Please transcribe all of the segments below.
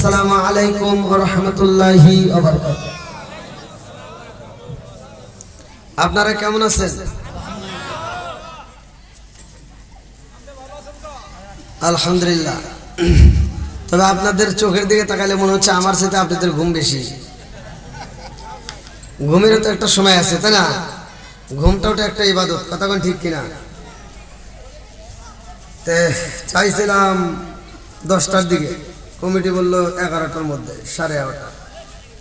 আসসালামু আলাইকুম ওয়া রাহমাতুল্লাহি ওয়া বারাকাতুহু। আপনারা কেমন আছেন? আলহামদুলিল্লাহ। তবে আপনাদের চোখের দিকে তাকালে মনে হচ্ছে আমার সাথে আপনাদের ঘুম বেশি। ঘুমেরও তো একটা সময় আছে, তাই না? ঘুমটাও তো একটা ইবাদত, কথা কোন ঠিক কিনা? চাইছিলাম 10টার দিকে, কমিটি বললো 11টার মধ্যে, 11:30।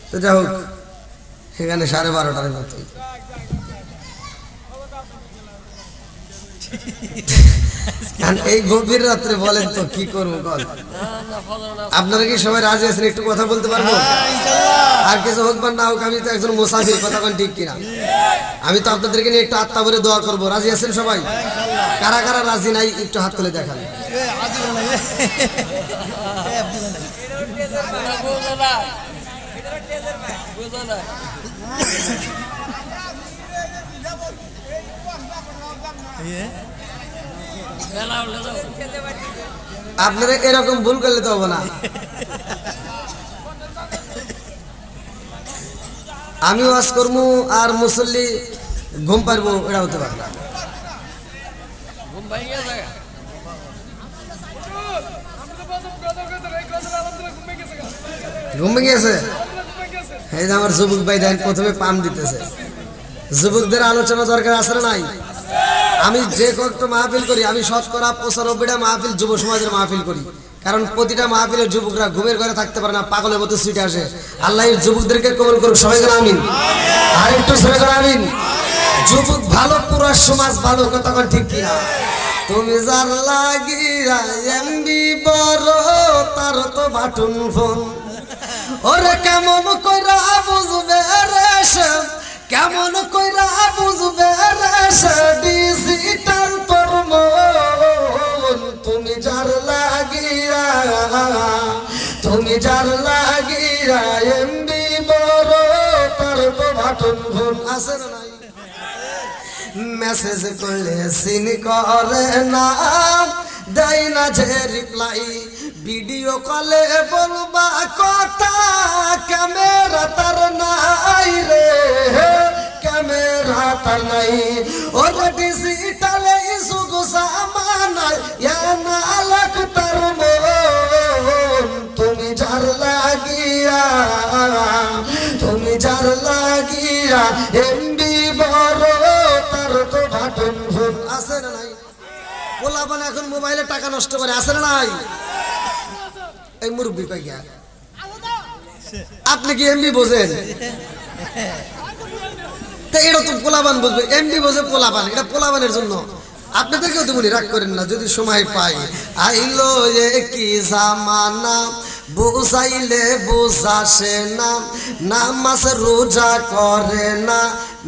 তো যাই হোক, সেখানে 12:30টার মতো। এই গভীর রাত্রে বলেন তো কি করবো? আপনারা কি সবাই রাজি আছেন? একটু কথা বলতে পারবো? আর কিছু হোক বা না হোক, আমি তো একজন মুসাফির, কথা কোন ঠিক কিনা? আমি তো আপনাদেরকে নিয়ে একটু আত্মা ভরে দোয়া করবো। রাজি আছেন সবাই? কারা কারা রাজি নাই একটু হাত তুলে দেখান। আপনারা এরকম ভুল করলে তো হবে না। আমি ওয়াজ করবো আর মুসল্লি ঘুম পারবো, এটা হতে পারে না। ঘুমে গিয়েছে এই যে আমার যুবক ভাই, দেন প্রথমে পাম দিতেছে। যুবকদের আলোচনা দরকার আছে না নাই? আমি যে কয়েকটা মাহফিল করি, আমি শতকরা 95টা মাহফিল যুব সমাজের মাহফিল করি। কারণ প্রতিটা মাহফিলের যুবকরা ঘুমের ঘরে থাকতে পারে না, পাগলের মতো ছুটে আসে। আল্লাহ যুবকদেরকে কবুল করুক, সবাই করে আমিন। আর একটু সবাই করে আমিন। যুবক ভালো, পুরো সমাজ ভালো, কথা কোন ঠিক কিনা? তুমি যার লাগিয়া এমবি বড়, তার তো বাটন ফোন। ওরে কেমন কইরা বুঝবে রে সে, কেমন কইরা বুঝবে রে সে ডিজিটাল তোর মন। তুমি যার লাগিয়া, তুমি যার লাগিয়া এমবি বড়, তার তো বাটন ফোন। আছে না নাই? মেসেজ করলে সিন করে না, দেয় না যে রিপ্লাই। ভিডিও কলে বলবা কথা, ক্যামেরা তার নাই রে, ক্যামেরা তার নাই। ওরে ডিজিটালে যুগ জামানায় না লাখ তার মন। তুমি যার লাগিয়া, তুমি যার লাগিয়া এমবি বড়, তার তো বাটন ফোন। আছে না নাই? পোলাপান এখন মোবাইলে টাকা নষ্ট করে, আছে না নাই? এই মুরব্বী কই গিয়া? আপনি কি এমবি বোঝেন? এটা তো পোলাপান বুঝবে, এমবি বোঝে পোলাপান, এটা পোলাপানের জন্য। আপনাদেরকেও তো মনে রাগ করেন না যদি সময় পাই। আইলো কি জামানা, বুঝাইলে বুঝাসে না, নামাজ রোজা করে না,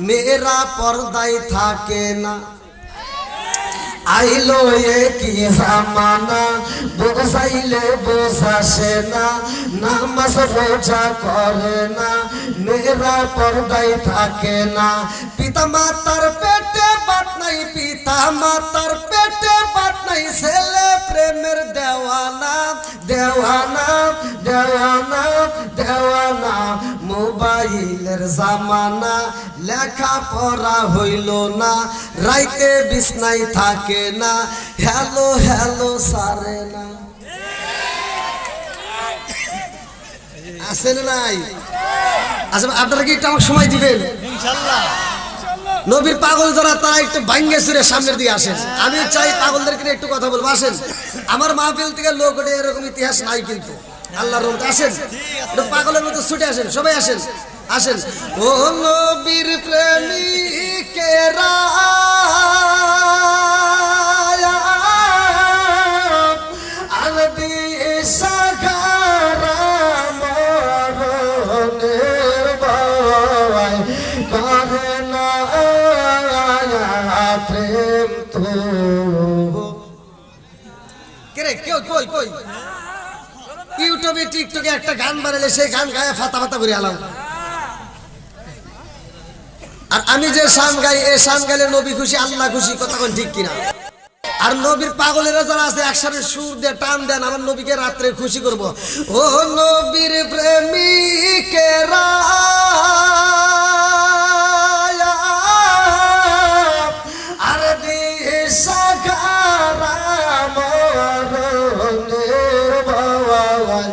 মেয়েরা পর্দায় থাকে না। আইলো কি জামানা, বুঝাইলে বুঝাসে না, নামাজ রোজা করে না, মেয়েরা পর্দায় থাকে না। পিতা মাতার পেটে বাত নাই, পিতা মাতার পেটে বাত নাই, ছেলে প্রেমের দেওয়ানা, দেওয়ানা, দেওয়ানা, দেওয়ানা। মোবাইলের জামানা, লেখা পড়া হইল না, রাইতে বিছনায় থাকে না, হ্যালো হ্যালো সারে না। আছে না নাই? আচ্ছা, আপনারা কি একটু আমার সময় দিবেন? ইনশাআল্লাহ। নবীর পাগল যারা, তারা একটু ভাঙ্গে চুরে সামনের দিকে আসেন। আমি চাই পাগলদেরকে একটু কথা বলবো। আসেন, আমার মাহফিল থেকে লোক ওঠে এরকম ইতিহাস নাই, কিন্তু আল্লাহর রহমতে আসেন, একটু পাগলের মতো ছুটে আসেন, সবাই আসেন, আসেন। ও নবীর প্রেমিকেরা, ইউটিউবে টিকটকে একটা গান বানালে সেই গান গায়ে ফাতা ফাতা করে আলাম। আর আমি যে শান গাই, এই শান গাইলে নবী খুশি, আল্লাহ খুশি, কথা কোন ঠিক কিনা? আর নবীর পাগলেরা যারা আছে একসাথে সুর দিয়ে টান দেন, আমার নবীকে রাত্রে খুশি করব। ও নবী প্রেমিকেরা আর দিশাহারা মরণের ভয়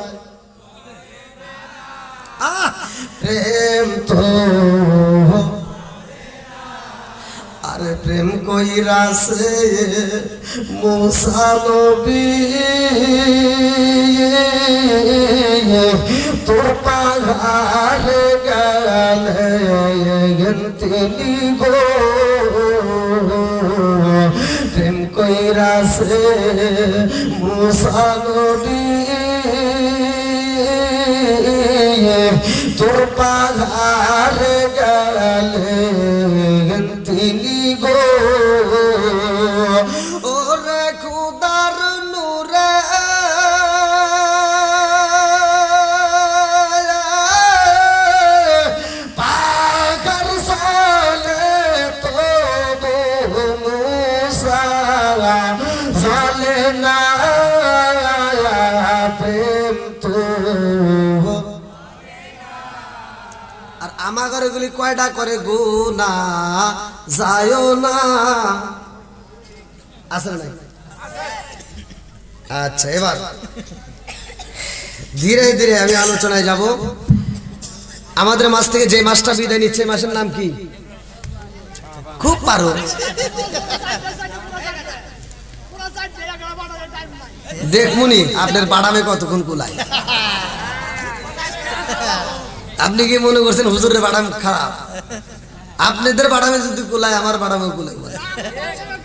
প্রেম তো আর প্রেম কইরাছে মুসা নবী তোর পাহাড়ে গেলেন তিনি গো প্রেম কইরাছে মুসা নবী তোর পাহাড়ে গেলেন তিনি গো ওরে খুদার নূরে পাহাড় সালে তো মুসা জালে না প্রেম তো আর আমাদের এগুলি কয়টা করে গুনা যায়ও না আসলে নাই। আচ্ছা এবার ধীরে ধীরে আমি আলোচনায় যাব। আমাদের মাস থেকে যে মাসটা বিদায় নিচ্ছে মাসের নাম কি? খুব পারো দেখমুনি আপনার বাড়ামে কতক্ষণ কুলায়। আপনি কি মনে করছেন হুজুরের বাড়াম খারাপ? আপনাদের বাড়ামে যদি কুলায় আমার বাড়ামে কুলাই।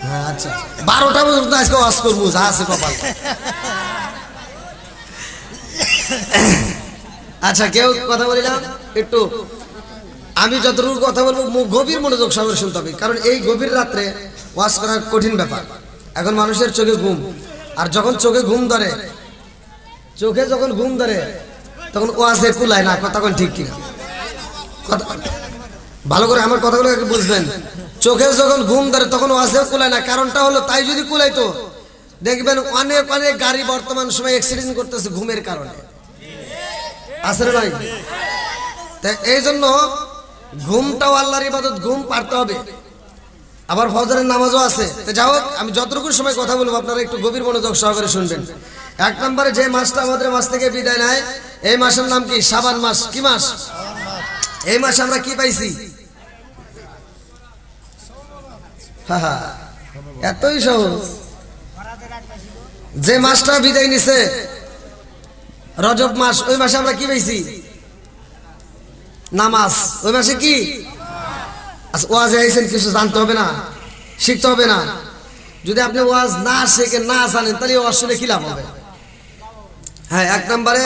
হ্যাঁ আচ্ছা 12টা পর্যন্ত আজকে ওয়াজ করবো যা আছে কপাল। আচ্ছা কেউ কথা বলিলাম একটু আমি যতটুকু কথা বলবো গভীর মনোযোগ সহকারে শুনতে হবে, কারণ এই গভীর রাত্রে ওয়াজ করা কঠিন ব্যাপার। এখন মানুষের চোখে ঘুম, আর যখন চোখে ঘুম ধরে তখন ওয়াজে কুলায় না। তখন ঠিক কিনা ভালো করে আমার কথাগুলো বুঝবেন। চোখে যখন ঘুম ধরে তখন ওয়াজে কুলায় না, কারণটা হলো তাই যদি কুলাইতো দেখবেন অনেক অনেক গাড়ি বর্তমান সময় অ্যাক্সিডেন্ট করতেছে ঘুমের কারণে, আসলে নাই? তাই এই জন্য ঘুমটাও আল্লাহর ইবাদত, ঘুম পারতে হবে। আবার ফজরের নামাজও আছে। যাই হোক আমি যতটুকু সময় কথা বলবো আপনারা একটু গভীর মনোযোগ সহকারে শুনবেন। 1 নম্বরে যে মাসটা আমাদের মাস থেকে বিদায় নেয় এই মাসের নাম কি? শাবান মাস। কি মাস? এই মাসে আমরা কি পাইছি? এতই সহজ। যে মাসটা বিদায় নিছে রজব মাস, ওই মাসে আমরা কি পাইছি? নামাজ। ওই মাসে কি ওয়াজে আইছেন, কিছু জানতে হবে না, শিখতে হবে না। যদি আপনি ওয়াজ না শেখেন, না জানেন, তাহলে ওয়াজ শুনে কি লাভ হবে? হ্যাঁ 1 নম্বরে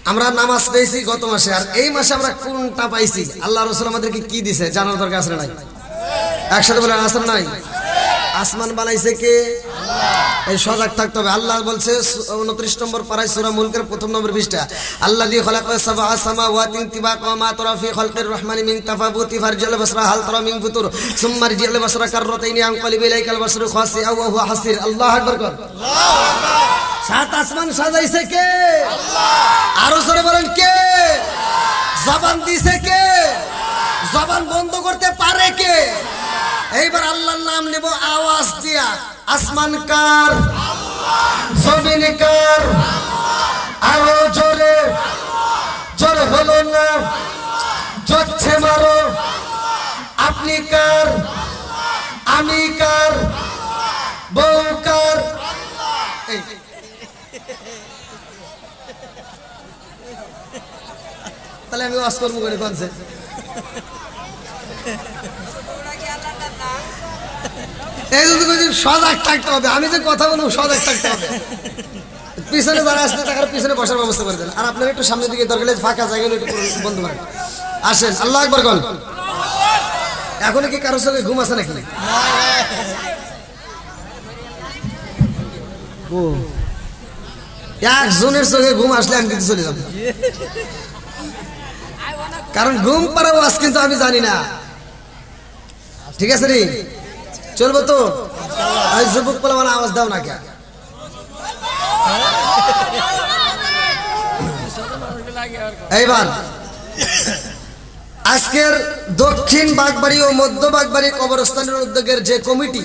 আমরা নামাজ পেয়েছি গত মাসে। আর এই মাসে আমরা কোনটা পাইছি? আল্লাহ রাসূল আমাদেরকে কি দিছে জানার দরকার আছে নাই? একসাথে বলেন আছে নাই? আসমান বানাইছে কে? এই সজাগ থাকতে হবে। আল্লাহ বলছে 29 নম্বর পারায় সূরা মুলকের 1 নম্বর পৃষ্ঠা, আল্লাযী খালাকা সাবআ সামাওয়াতিন তিবাকা ওয়া মা তারা ফি খালকির রহমানি মিন তাফাবুতি ফারজিল বাসরা হাল তারা মিন ফুতুর সুম্মা রিজিল বাসরা কাররাতাইনি আনকালিব ইলাইকাল বাসরু খাসিআ ওয়া হুয়া হাসির। আল্লাহু আকবার কর। আল্লাহু আকবার। 7 আসমান সাজাইছে কে? আল্লাহ। আরো জোরে বলেন কে? জবান দিছে কে? জবান বন্ধ করতে পারে কে? এইবার আল্লাহর নাম নেব আওয়াজ দিয়া। আসমান কার? আল্লাহ। জমিন কার? আল্লাহ। আরো জোরে, জোর হলো না, জোরছে মারো। আপনি কার? আমি কার? বউ কার? তাহলে আমি ওয়াজ করবো করে কোনছে? এই যদি সজাগ থাকতে হবে, আমি যে কথা বলবো সজাগ থাকতে হবে। পিছনে যারা আসলে তার পিছনে বসার ব্যবস্থা করে দেন। আর আপনারা একটু সামনের দিকে দরকার ফাঁকা জায়গা একটু বন্ধ করেন। আসেন আল্লাহু আকবার বল। এখন কি কারোর সঙ্গে ঘুম আছে নাকি? একজনের সঙ্গে ঘুম আসলে আমি কিন্তু চলে যাবো, কারণ ঘুম পাড়া ওয়াজ কিন্তু আমি জানি না। ঠিক আছে রে, চলবো তো? যুবক বলে মানে আওয়াজ দাও না কে? এইবার আজকের দক্ষিণ বাগবাড়ি ও মধ্য বাগবাড়ি কবরস্থানের উদ্যোগের যে কমিটি,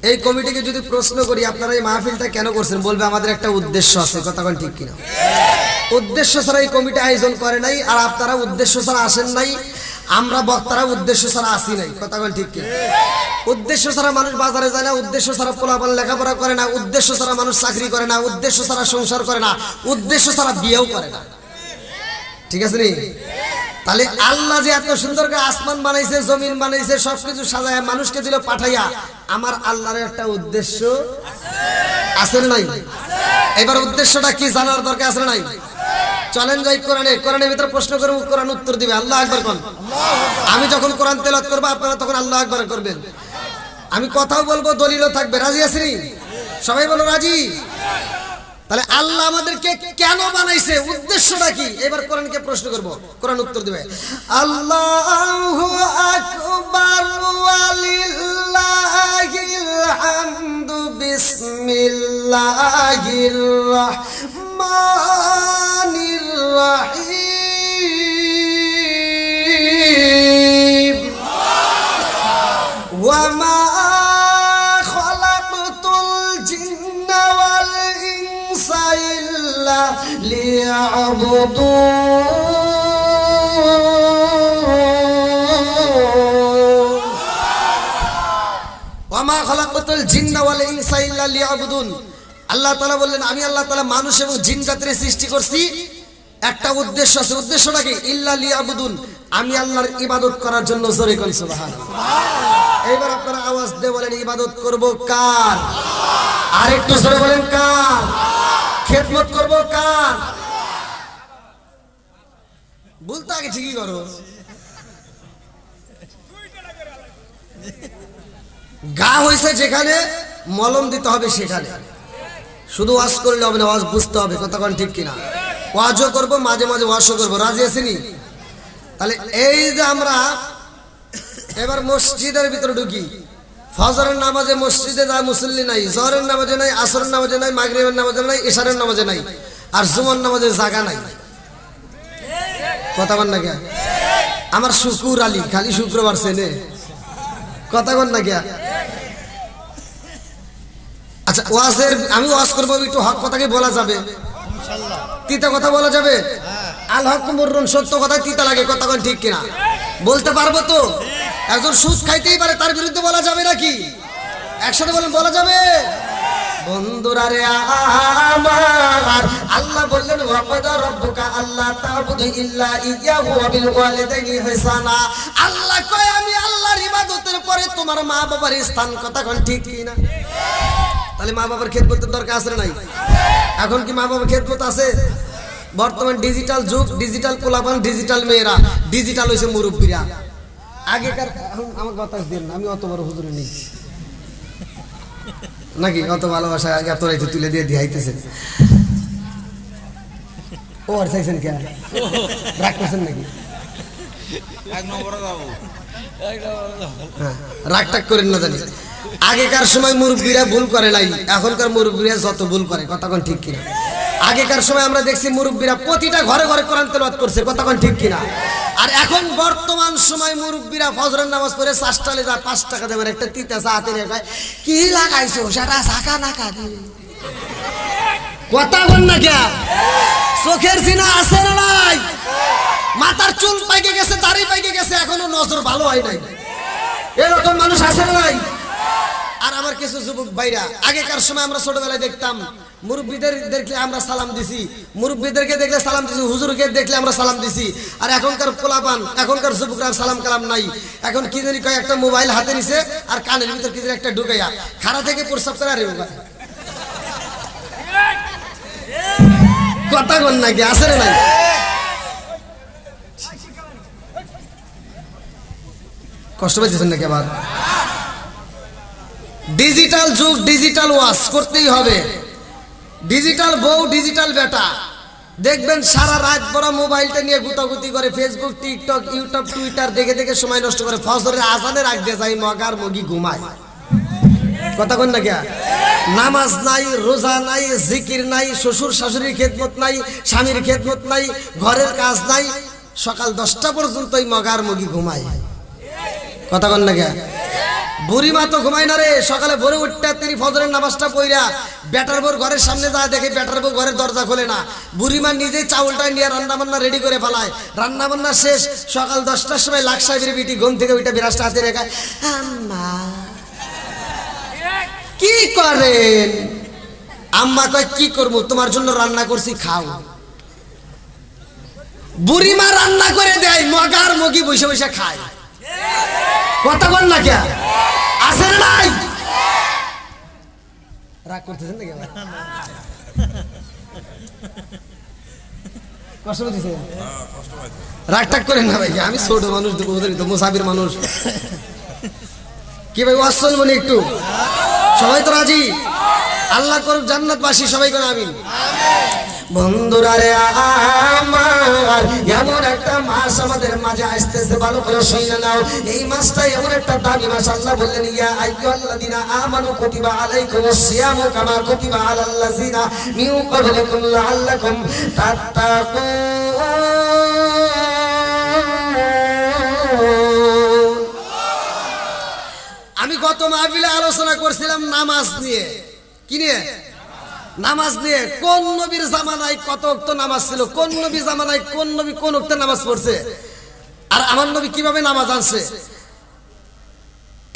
এই কমিটিকে যদি প্রশ্ন করি আপনারা এই মাহফিলটা কেন করছেন, বলবে আমাদের একটা উদ্দেশ্য আছে। কথা কোন ঠিক কিনা? উদ্দেশ্য ছাড়া এই কমিটি আয়োজন করে নাই, আর আপনারা উদ্দেশ্য ছাড়া আসেন নাই, আমরা বক্তারা উদ্দেশ্য ছাড়া আসি নাই। কথা কোন ঠিক কিনা? উদ্দেশ্য ছাড়া মানুষ বাজারে যায় না, উদ্দেশ্য ছাড়া পোলাপান লেখাপড়া করে না, উদ্দেশ্য ছাড়া মানুষ চাকরি করে না, উদ্দেশ্য ছাড়া সংসার করে না, উদ্দেশ্য ছাড়া বিয়েও করে না। ঠিক আছে নি? তাহলে আল্লাহ যে এত সুন্দর করে আসমান বানাইছে, জমিন বানাইছে, সবকিছু সাজায় মানুষকে দিল পাঠাইয়া, আমার আল্লাহর একটা উদ্দেশ্য আছে না নাই? এবার উদ্দেশ্যটা কি জানার দরকার আছে না নাই? চলেন যাই কোরআনের ভিতরে প্রশ্ন করব, কোরআন উত্তর দিবে। আল্লাহ আকবার কোন? আমি যখন কোরআন তেলাওয়াত করব আপনারা তখন আল্লাহ আকবার করবেন। আমি কথাও বলবো, দলিলও থাকবে। রাজি আছেন? সবাই বলো রাজি। তাহলে আল্লাহ আমাদেরকে কেন বানাইছে, উদ্দেশ্যটা কি? এবার কোরআনকে প্রশ্ন করব, কোরআন উত্তর দিবে। আল্লাহু আকবার ওয়ালিল্লাহিল হামদু বিসমিল্লাহির রাহমানির রাহিম ওয়া মা আল্লাহ তাআলা বললেন, আমি আল্লাহ তাআলা মানুষ এবং জিন জাতির সৃষ্টি করছি একটা উদ্দেশ্য আছে। উদ্দেশ্যটা কি? ইল্লা লিয়াবুদুন, আমি আল্লাহর ইবাদত করার জন্য। জোরে কোন সুবহানাল্লাহ। এইবার আপনারা আওয়াজ দিয়ে বলেন, ইবাদত করব কার? আরেকটু জোরে বলেন, কার? খেদমত করব কার? বলতে আগে ঠিকই করো। গা হয়েছে যেখানে, মলম দিতে হবে সেখানে। শুধু ওয়াজ করলে হবে না, ওয়াজ বুঝতে হবে। কথা কোন ঠিক কিনা? ওয়াজও করবো, মাঝে মাঝে ওয়াজও করবো। রাজি আছেনি? তাহলে এই যে আমরা এবার মসজিদের ভিতরে ঢুকি, ফজরের নামাজে মসজিদে যায় মুসল্লি নাই, জহরের নামাজে নাই, আসরের নামাজে নাই, মাগরিবের নামাজে নাই, ইশারের নামাজে নাই, আর জুমার নামাজে জায়গা নাই। কথা বল না কে? আমার শুকুর আলী খালি শুক্রবার সেনে। কথা বল না কে? আচ্ছা, ওয়াজের আমি ওয়াজ করবো, একটু হক কথাকে বলা যাবে, তিতা কথা বলা যাবে? আল হক মুররুন, সত্য কথা তিতা লাগে। কথা কোন ঠিক কিনা? বলতে পারবো তো? একজন সুদ খাইতেই পারে, তার বিরুদ্ধে বলা যাবে নাকি? একসাথে বলেন, বলা যাবে? বন্ধুরা রে আমার, আল্লাহ বললেন, ওয়াকাদা রাব্বুকা আল্লা তা'বুদু ইল্লা ইয়্যাহু ওয়া বিল ওয়ালিদাইনি ইহসানা। আল্লাহ কয়, আমি আল্লাহর ইবাদতের পরে তোমার মা বাবার স্থান। কথা কোন ঠিক কিনা? তাহলে মা বাবার খেদমতের দরকার আছে না নাই? এখন কি মা বাবার খেদমত আছে? বর্তমান ডিজিটাল যুগ, ডিজিটাল পোলাপান, ডিজিটাল মেয়েরা, ডিজিটাল হইছে মুরব্বীরা। আগেকার আমার কথা দিন, আমি অত বড় হুজুরে নেই নাকি? অত ভালোবাসা এত রাইতে তুলে দিয়ে দিয়াইতেছে। ও আর চাইছেন কে? রাগ করছেন নাকি? রাগ টাগ করেন না জানি। আগেকার সময় মুরব্বীরা ভুল করে নাই, এখনকার মুরব্বীরা যত ভুল করে। কথা কোন ঠিক কিনা? আগেকার সময় আমরা দেখছি মুরব্বীরা প্রতিটা ঘরে ঘরে কোরআন তেলাওয়াত করছে। কথা কোন ঠিক কিনা? আর এখন বর্তমান সময় মুরব্বীরা ফজরের নামাজ পড়ে চাষটালে যায়, 5 টাকা দেবেন একটা তিতা চা হাতে নিয়ে কয়, কি লাগাইছো সেটা শাখা নাকা দিয়ে। কথা বল না কে? চোখের সিনা আছে না নাই? মাথার চুল পাইকে গেছে, দাড়ি পাইকে গেছে, এখনো নজর ভালো হয় নাই। এরকম মানুষ আছে না নাই? আর আমার কিছু যুবক ভাইরা, আগেকার সময় আমরা ছোটবেলায় দেখতাম মুরব্বীদের দেখলে আমরা সালাম দিছি, মুরব্বীদেরকে দেখলে সালাম দিছি, হুজুরকে দেখলে আমরা সালাম দিছি। আর এখনকার পোলাপান, এখনকার যুবকরা সালাম কালাম নাই। এখন কি জানি কয়, একটা মোবাইল হাতে নিছে আর কানের ভিতর কি জানি একটা ঢুকাইয়া খাড়া থেকে প্রস্রাব করে। আরে বাবা, কথা বল নাকি? আছে না নাই? কষ্ট পাইতেছেন নাকি? আবার ডিজিটাল যুগ, ডিজিটাল ওয়াজ করতেই হবে। ডিজিটাল বউ, ডিজিটাল বেটা, দেখবেন সারা রাত বড় মোবাইলটা নিয়ে গুতাগুতি করে, ফেসবুক, টিকটক, ইউটিউব, টুইটার দেখে দেখে সময় নষ্ট করে। ফজরের আজানের আগ দিয়ে যাই মগার মগি ঘুমায়। কথা কন না কে? নামাজ নাই, রোজা নাই, জিকির নাই, শ্বশুর শাশুড়ির খেদমত নাই, স্বামীর খেদমত নাই, ঘরের কাজ নাই, সকাল 10টা পর্যন্তই মগার মুগি ঘুমায়। কথা কন না কে? বুড়ি মা তো ঘুমায় না রে, সকালে ভোরে উঠতে তিনি ফজরের নামাজটা পড়া বেটার বোর ঘরের সামনে যায়, দেখে বেটার বোর ঘরের দরজা খোলে না। বুড়ি মা নিজেই চাউলটা নিয়ে রান্না বান্না রেডি করে ফেলায়। রান্না বান্না শেষ, সকাল 10টার সময় লাখ সাহেবের বিটি ঘুম থেকে ওইটা বিরাজটা হাতে রেখে, আম্মা কি করেন? আম্মা কয় কি করবো, তোমার জন্য রান্না করছি খাও। বুড়ি মা রান্না করে দেয়, মগার মুগি বসে বসে খায়। কথা বল না কে? আছে না নাই? রাগ করতেছেন নাকি? কষ্ট দিছে? রাগ টাগ করেন না ভাই, আমি ছোট মানুষ, তো মুসাফির মানুষ। কি ভাই ওয়াজ শুনবো না একটু? সবাই তো রাজি? আল্লাহ করুক জান্নাতবাসী, সবাই করে আমিন। বন্ধুরা রে আমার, এমন একটা মাস আমাদের মাঝে আসতেছে, ভালো করে শুনে নাও। এই মাসটা এমন একটা দামি মাস। আল্লাহ বললেন, ইয়া আইয়ুহাল্লাযীনা আমানু কুতিবা আলাইকুমুস সিয়ামু কামা কুতিবা আলাল্লাযীনা মিন ক্বাবলিকুম লাআল্লাকুম তাত্তাকুন। আমি গত মাহফিলে আলোচনা করছিলাম নামাজ নিয়ে। কি নিয়ে? নামাজ নিয়ে। কোন নবীর জামানায় কত ওয়াক্ত নামাজ ছিল, কোন নবী জামানায় কোন নবী কোন ওয়াক্তে নামাজ পড়ছে, আর আমার নবী কিভাবে নামাজ আনছে।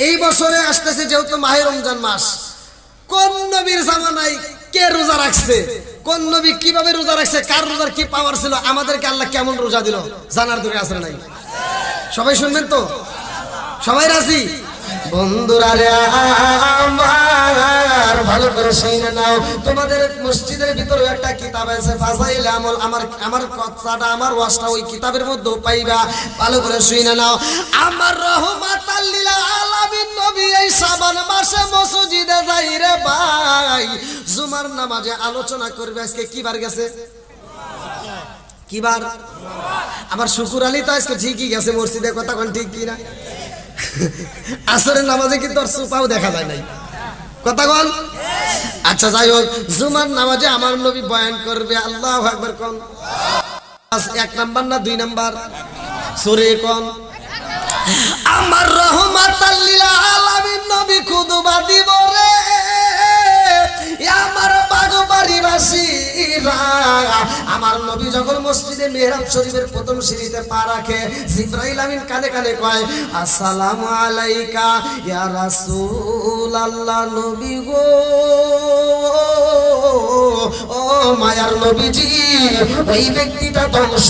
এই বছরে আসতেছে যেহেতু মাহে রমজান মাস, কোন নবীর জামানায় কে রোজা রাখছে, কোন নবী কিভাবে রোজা রাখছে, কার রোজার কি পাওয়ার ছিল, আমাদেরকে আল্লাহ কেমন রোজা দিল, জানার দরকার আছে নাই? সবাই শুনবেন তো? সবাই রাজি? বন্ধুরা রে আমার, ভালো করে শুনে নাও। তোমাদের মসজিদের ভিতরে একটা কিতাব আছে, ফাজাইল আমল। আমার কথাটা, আমার ওয়াজটা ওই কিতাবের মধ্যে পাইবা। ভালো করে শুনে নাও। আমার রহমাতাল লিল আলামিন নবী এই শাবান মাসে মসজিদে যাই রে ভাই, জুমার নামাজে আলোচনা করবে। আজকে কি বার গেছে? কি বার? আমার শুকুর আলী তো আজকে ঠিকই গেছে মসজিদে। কথা কোন ঠিক কি না? আসরের নামাজে কিন্তু আর সুপাও দেখা যায় নাই। কথা বল। আচ্ছা যাই হোক, জুমার নামাজে আমার নবী বয়ান করবে। আল্লাহু আকবার কোন? 1 নাম্বার না 2 নাম্বার? সূরা কোন? আমার রহমাতাল লিল আলামিন নবী খুতবা দিব রে, আমার বাগবাড়িবাসীরা। আমার নবী যখন মসজিদে মিহরাব শরীফের প্রথম সিঁড়িতে পা রাখে, জিবরাইল আমিন কানে কানে কয়, আসসালামু আলাইকা ইয়া রাসূলুল্লাহ। নবী গো, ও মায়ার নবীজি, ওই ব্যক্তিটা ধ্বংস।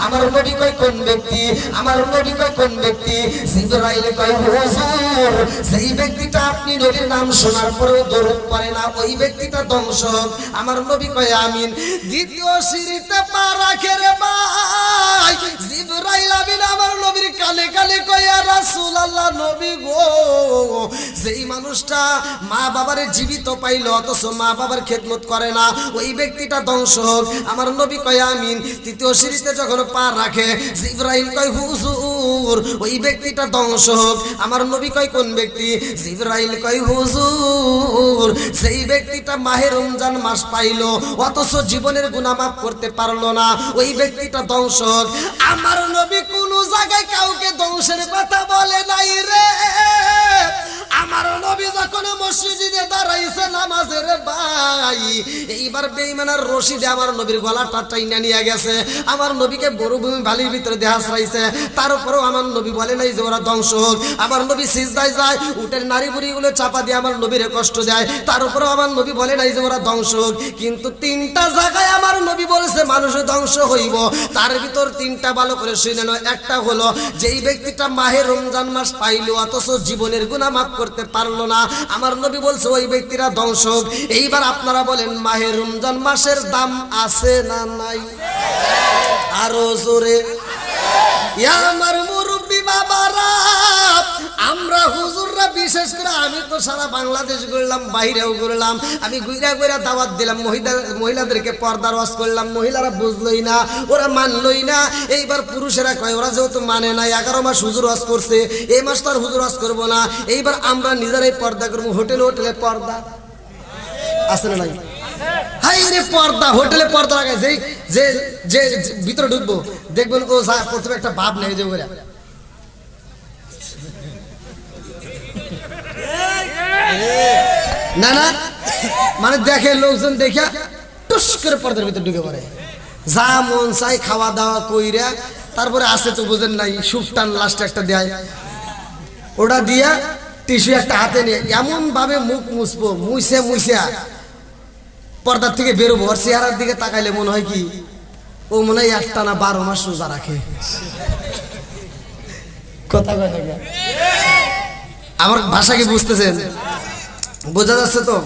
আমার নবী কয় কোন ব্যক্তি? আমার নবী কয় কোন ব্যক্তি? জিবরাইল কয় হুজুর, সেই ব্যক্তিটা আপনি নবীর নাম শোনার পরেও দরুদ পড়ে না, ওই ব্যক্তিটা ধ্বংস। আমার নবী কয় আমিন। দ্বিতীয় সিঁড়িতে পা রাখে রে ভাই, জিবরাইল আমিন আমার নবীর কানে কানে কয়, ইয়া রাসূলুল্লাহ নবী গো, যেই মানুষটা মা বাবারে জীবিত পাইল অথচ মা বাবার খেদমত করে না, ওই ব্যক্তিটা ধ্বংস হোক। আমার নবী কয় আমিন। তৃতীয় সিঁড়িতে যখন পা রাখে, জিবরাইল কয় হুজুর, ওই ব্যক্তিটা ধ্বংস হোক। আমার নবী কয় কোন ব্যক্তি? জিবরাইল কয় হুজুর, যেই ব্যক্তিটা মাহে রমজান মাস পাইল অথচ জীবনের গুনাহ মাফ করতে পারলো না, ওই ব্যক্তিটা ধ্বংস হোক। আমার নবী কোন জায়গায় কাউকে ধ্বংসের কথা বলে নাই রে। আমার নবী যখন মসজিদে দাঁড়াইছে নামাজের ভাই, এইবার বেঈমানের রশিদে আমার নবীর গলাটা টাইনা নিয়ে গেছে। আমার নবীকে মরুভূমি বালির ভিতরে দেহ আশ্রাইছে, তারপরেও আমার নবী বলে নাই যে ওরা ধ্বংস হোক। আমার নবী সিজদায় যায়, উটের নারী বুড়িগুলো চাপা দিয়ে আমার নবীরে কষ্ট দেয়, তারপরেও আমার নবী বলে নাই যে ওরা ধ্বংস হোক। কিন্তু 3টা জায়গায় আমার নবী বলেছে মানুষ ধ্বংস হইব। তার ভিতর 3টা ভালো করে শুনে নাও। একটা হলো, যেই ব্যক্তিটা মাহে রমজান মাস পাইল অথচ জীবনের গুনাহ মাফ করতে পারলো না, আমার নবী বলছে ওই ব্যক্তিরা ধ্বংস হোক। এইবার আপনারা বলেন, মাহে রমজান মাসের দাম আছে না নাই? আরো জোরে। আমার মুরব্বী বাবারা, আমরা হুজুররা বিশেষ করে আমি তো সারা বাংলাদেশ ঘুরলাম, বাইরেও ঘুরলাম, আমি ঘুরা ঘুরা দাওয়াত দিলাম, মহিলাদেরকে পর্দার ওয়াজ করলাম, মহিলারা বুঝলই না, ওরা মানলই না। এইবার পুরুষেরা কয় ওরা যেহেতু মানে না, 11 মাস হুজুর ওয়াজ করছে, এই মাস তো আর হুজুর ওয়াজ করবো না, এইবার আমরা নিজেরাই পর্দা করবো। হোটেলে হোটেলে পর্দা আছে না নাই? হাই রে পর্দা, হোটেলে পর্দা লাগায়, যে যে ভিতরে ঢুকবো দেখবেন ও প্রথমে একটা ভাব নেই যে ওরা না না মানে দেখে লোকজন দেখা টুস করে পর্দার ভিতরে ঢুকে পড়ে, যা মন চাই খাওয়া দাওয়া কইরা, তারপরে আসে তো বুঝেন নাই সুপটান লাস্টে একটা দেয়, ওটা দিয়া টিস্যু একটা হাতে নিয়ে এমন ভাবে মুখ মুছবো, মুছে মুছে পর্দার থেকে বেরোবো। আর চেহারার দিকে তাকাইলে মনে হয় কি ও মনে হয় একটা না 12 মাস রোজা রাখে। কথা কয় না, আমার ভাষা কি বুঝতেছেন? বোঝা যাচ্ছে তো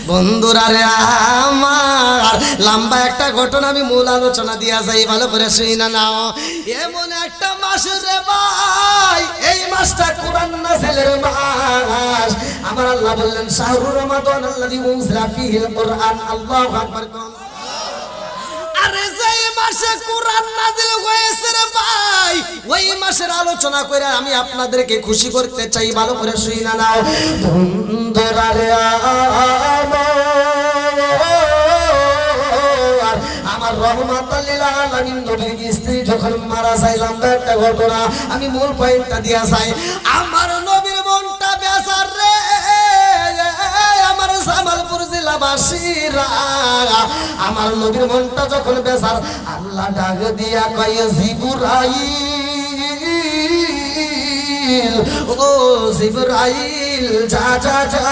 বন্ধুরা রে আমার? লম্বা একটা ঘটনা আমি মূল আলোচনা দিয়া যাই, ভালো করে শুনে নাও। এমন একটা মাস রে ভাই, এই মাসটা কোরআন নাযিলের মাস। আমার আল্লাহ বললেন শাহরুর রমাদান আল্লাযী উনজিলা ফীহিল কুরআন। আল্লাহু আকবার। আরে যেই মাসে কোরআন নাযিল হয়েছে রে ভাই, ওই মাসের আলোচনা করে আমি আপনাদেরকে খুশি করতে চাই, ভালো করে শুনে নাও। বন্ধুরা রে আমার রহমাতুল লিল আলামিন নবীর স্ত্রী যখন মারা যায়, লম্বা একটা ঘটনা, আমি মূল পয়েন্টটা দিয়া যাই। আমার নবীর মনটা বেজার রে, আমার জামালপুর জেলাবাসীরা, আমার নবীর মনটা যখন বেজার, আল্লাহ ডাক দিয়া কয় জিবরাইল, ও জিবরাইল যা যা যা,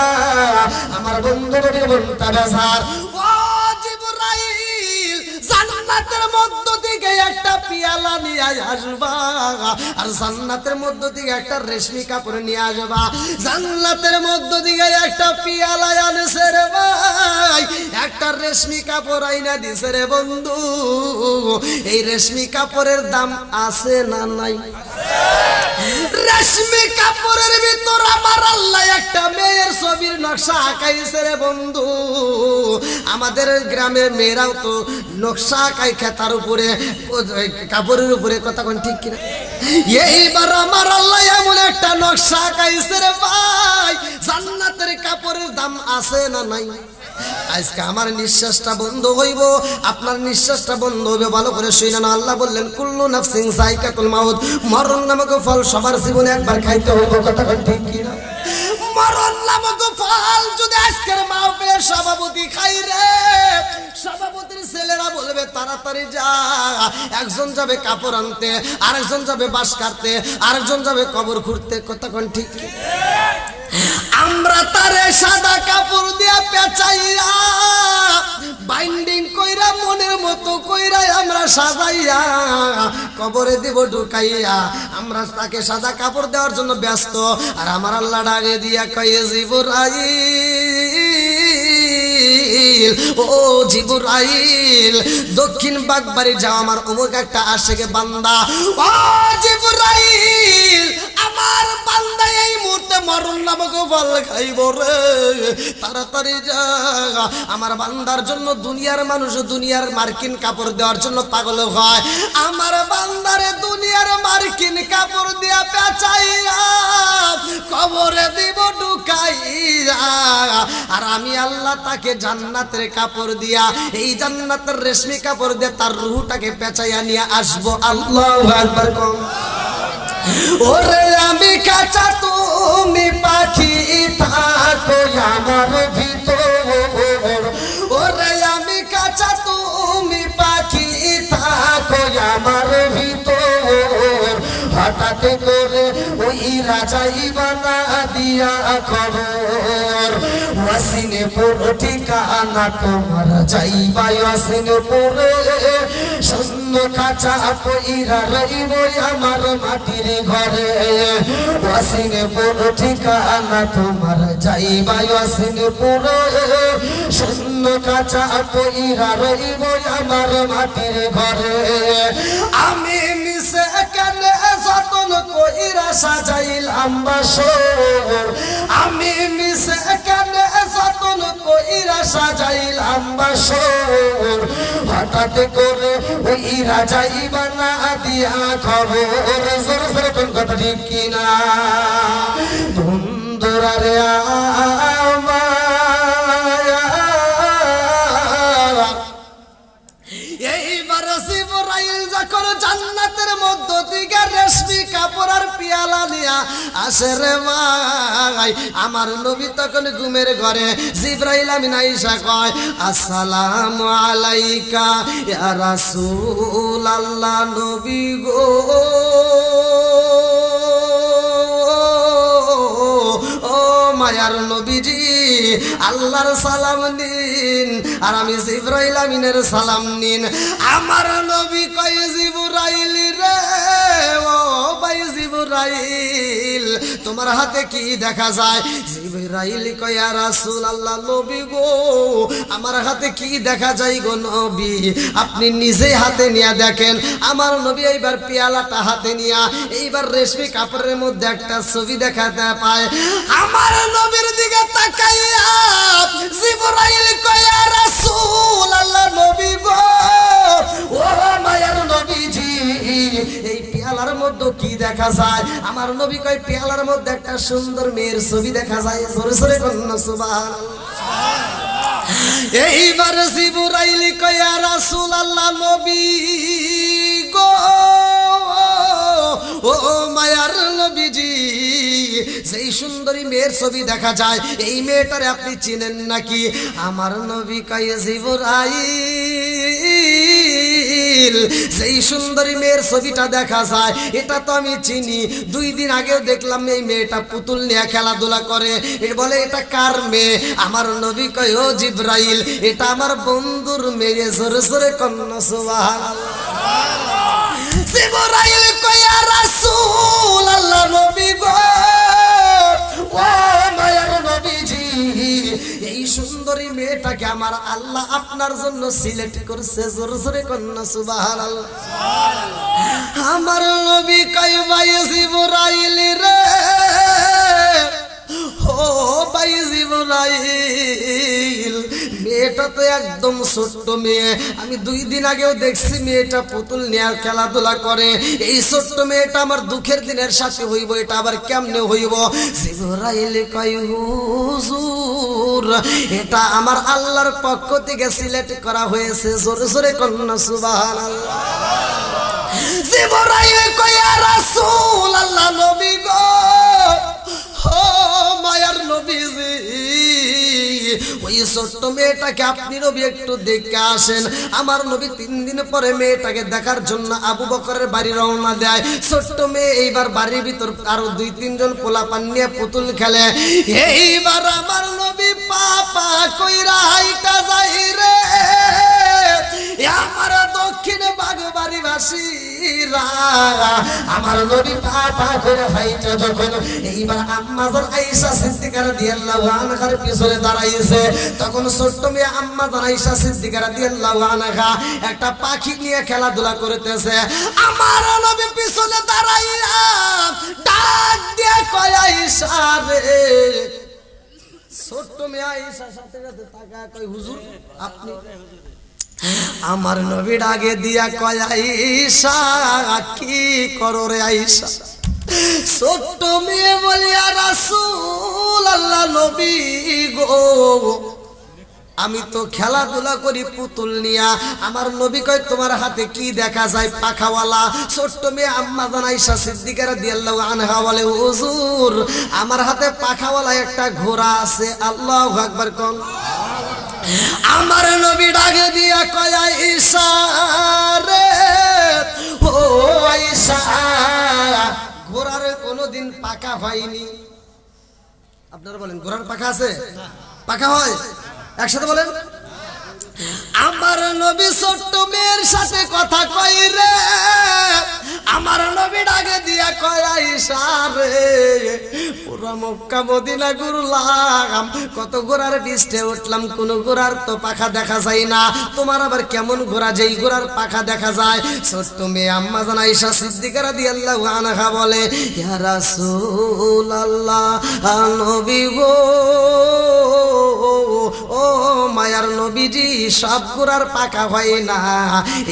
আমার বন্ধু নবীর মনটা বেজার। ও জিবরাইল জান্নাতের মধ্য থেকে একটা পিয়ালা নিয়ে আসবা, আর জান্নাতের মধ্য থেকে একটা রেশমি কাপড় নিয়ে আসবা। জান্নাতের মধ্য থেকে একটা পিয়ালা আনছে রে ভাই, একটা রেশমি কাপড় আইনা দিছে রে বন্ধু। এই রেশমি কাপড়ের দাম আছে না নাই? রেশমি কাপড়ের ভিতর আমার আল্লাহ একটা মেয়ের ছবির নকশা আঁকাইছে রে বন্ধু। আমাদের গ্রামের মেয়েরাও তো নকশা আঁকায় খেতার উপরে, কাপড়ের উপরে, কথা কোন ঠিক কিনা? এইবার আমার আল্লাহ এমন একটা নকশা আঁকাইছে রে ভাই, জান্নাতের কাপড়ের দাম আছে না নাই? আজকে আমার নিঃশ্বাসটা বন্ধ হইব, আপনার নিঃশ্বাসটা বন্ধ হবে, ভালো করে শুনে না। আল্লাহ বললেন কুল্লু নাফসিন যায়কাতুল মাউত, মরণ নামক ফল সবার জীবনে একবার খাইতে হইব, কথা কোন ঠিক কিনা? মরণ নামক ফল যদি আজকের মাহফিলের সভাপতি খাই রে, সভাপতির ছেলেরা বলবে তাড়াতাড়ি যা, একজন যাবে কাপড় আনতে, আরেকজন যাবে বাঁশ কাটতে, আরেকজন যাবে কবর খুঁড়তে, কথা কোন ঠিক? আমরা তারে সাদা কাপড় দিয়া পেঁচাইয়া বাইন্ডিং কইরা মনের মতো কইরা আমরা সাজাইয়া কবরে দিব ঢুকাইয়া, আমরা তাকে সাদা কাপড় দেওয়ার জন্য ব্যস্ত। আর আমার আল্লাহ ডাকে দিয়া কয়ে জিবরাইল, ও জিবরাইল দক্ষিণ বাগবাড়ি যাও, আমার অমুক একটা আশেকে বান্দা। ও জিবরাইল আমার বান্দা এই মুহূর্তে মরণ নামক ফল খাইব রে, তাড়াতাড়ি যা। আমার বান্দার জন্য দুনিয়ার মানুষ দুনিয়ার মার্কিন কাপড় দেওয়ার জন্য পাগল হয়, আমার বান্দারে দুনিয়ার মার্কিন কাপড় দিয়া পেঁচাইয়া কবরে দিব ঢুকাইয়া, আর আমি আল্লাহ তাকে জান্নাতের কাপড় দিয়া, এই জান্নাতের রেশমি কাপড় দিয়া তার রূহটাকে পেঁচাইয়া নিয়ে আসবো। আল্লাহু আকবার। ওরে আমি কাঁচা তুমি পাখি থাকো আমার ভিতর, ওরে আমি কাঁচা তুমি পাখি থাকো আমার ভিতর, হঠাৎ করে ওই রাজাই বানা দিয়া খবর, ওয়াসিনে পুরো ঠিকানা তোমার যাইবা ওয়াসিনে পুরে, শূন্য কাঁচা পইরা রইব আমার মাটির ঘরে, ওয়াসিনে পুরো ঠিকানা তোমার যাইবা ওয়াসিনে পুরে, শূন্য কাঁচা পইরা রইব আমার মাটির ঘরে। আমি মিশে কেন যতন কইরা সাজাইলাম বাসর, আমি মিশে কেন যতন কইরা সাজাইলাম বাসর, হঠাৎ করে ওইরা যাইবা না দিয়া খবর। জোর জোরে কোন কথা ঠিক কিনা বন্ধুরা রে এইবার জিবরাইল যখন জান্নাতের মধ্য থেকে রেশমি কাপড় আর পেয়ালা নিয়া আসে রে ভাই, আমার নবী তখন ঘুমের ঘরে। জিবরাইল আমিন আয়েশা কয় আসসালামু আলাইকা ইয়া রাসূলুল্লাহ, নবী গো ও মায়ার নবীজি আল্লাহর সালাম নিন, আর আমি জিবরাইল আমিনের সালাম নিন। আমার নবী কয় জিবরাইল রে ও ভাই জিবরাইল তোমার হাতে কি দেখা যায়? জিবরাইল কয় ইয়া রাসূলুল্লাহ, নবী গো আমার হাতে কি দেখা যায় গো নবী, আপনি নিজে হাতে নিয়ে দেখেন। আমার নবী এইবার পেয়ালাটা হাতে নিয়া এইবার রেশমি কাপড়ের মধ্যে একটা ছবি দেখাতে পায়। আমার নবীর দিকে তাকাইয়া জিবরাইল কয় ইয়া রাসূলুল্লাহ, নবী গো ও মায়ার নবীজি এই পেয়ালার মধ্যে কি দেখা যায়? আমার নবী কয় পেয়ালার মধ্যে একটা সুন্দর মেয়ের ছবি দেখা যায়। জোরে জোরে বলুন সুবহানাল্লাহ। এইবার জিবরাইল কয় ইয়া রাসূলুল্লাহ, নবী গো ও মায়ার নবীজি সেই সুন্দরী মেয়ের ছবি দেখা যায়, এই মেয়েটারে আপনি চিনেন নাকি? আমার নবী কয় জিবরাইল সেই সুন্দরী মেয়ের ছবিটা দেখা যায়, এটা তো আমি চিনি, 2 দিন আগেও দেখলাম এই মেয়েটা পুতুল নিয়ে খেলাধুলা করে। বলে এটা কার মেয়ে? আমার নবী কয় ও জিবরাইল এটা আমার বন্ধুর মেয়ে। জোরে জোরে কন্যা সুবহানাল্লাহ। জিবরাইল কয় ইয়া রাসূলুল্লাহ, নবী গো ও মায়ার নবীজি এই সুন্দরী মেয়েটাকে আমার আল্লাহ আপনার জন্য সিলেক্ট করছে। জোরে জোরে কন্যা সুবহানাল্লাহ। আমার নবী কয় ভাই জিবরাইল রে ও ভাই জিবরাইল মেয়েটা তো একদম ছোট্ট মেয়ে, আমি 2 দিন আগেও দেখছি মেয়েটা পুতুল নিয়ে খেলাধুলা করে। এই ছোট্ট মেয়েটা আমার দুঃখের দিনের সাথে হইব, এটা আবার কেমনে হইব? জিবরাইল কয় হুজুর এটা আমার আল্লাহর পক্ষ থেকে সিলেক্ট করা হয়েছে। জোরে জোরে কন্যা সুবহানাল্লাহ। জিবরাইল কয় ইয়া রাসূলুল্লাহ, নবী গো ও মায়ার নবীজি ওই ছোট্ট মেয়েটাকে আপনি নবী একটু দেখে আসেন। আমার নবী 3 দিন পরে মেয়েটাকে দেখার জন্য আবু বকরের বাড়ি রওনা দেয়। ছোট্ট মেয়ে এইবার বাড়ির ভিতর আরো 2-3 জন পোলাপান নিয়ে পুতুল খেলে। এইবার আমার নবী পাপা কইরা হাইটা যাই রে আমার দক্ষিণ বাগবাড়ি বাসীরা। আমার নবী পাপা করে হাইটা যখন এইবার আম্মা জান আয়েশা সিদ্দিকা রাদিয়াল্লাহু আনহার পিছনে দাঁড়াইছে, তখন ছোট্ট মেয়ে আম্মা জান আয়েশা সিদ্দিকা রাদিয়াল্লাহু আনহা একটা পাখি নিয়ে খেলাধুলা করতেছে। আমার নবী পিছনে দাঁড়াইয়া ডাক দিয়ে কয় আয়েশা রে। ছোট্ট মেয়ে আয়েশার সাথে সাথে তাকায় কয় হুজুর আপনি? আমার নবী ডাকে দিয়া কয় আয়েশা কি করো রে আয়েশা? ছোট্ট মেয়ে বলিয়া রাসূলুল্লাহ, নবী গো আমি তো খেলাধুলা করি পুতুল নিয়া। আমার নবী কয় তোমার হাতে কি দেখা যায়? পাখাওয়ালা। ছোট্ট মেয়ে আম্মা জান আয়েশা সিদ্দিকা রাদিয়াল্লাহু আনহা বলে হুজুর আমার হাতে পাখাওয়ালা একটা ঘোড়া আছে। আল্লাহু আকবার কোন। আমার নবী ডাকে দিয়া কয় আয়েশা রে ও আয়েশা ঘোড়ার কোনোদিন পাকা হয়নি। আপনারা বলেন ঘোড়ার পাখা আছে? পাকা হয়? একসাথে বলেন। আমার নবী ছোট্ট মেয়ের সাথে কথা কই রে। আমার নবী ডাকে দিয়া কয় আয়েশা রে পুরো মক্কা মদিনা ঘুরলাম, কত ঘোড়ার পিষ্টে উঠলাম, কোন ঘোড়ার তো পাখা দেখা যায় না। তোমার আবার কেমন ঘোড়া যেই ঘোড়ার পাখা দেখা যায়? ছোট্ট মেয়ে আম্মা জান আয়েশা সিদ্দিকা রাদিয়াল্লাহু আনহা বলে, ইয়া রাসূলুল্লাহ, নবী গো, ও মায়ার নবীজি, সব ঘোড়ার পাখা হয় না।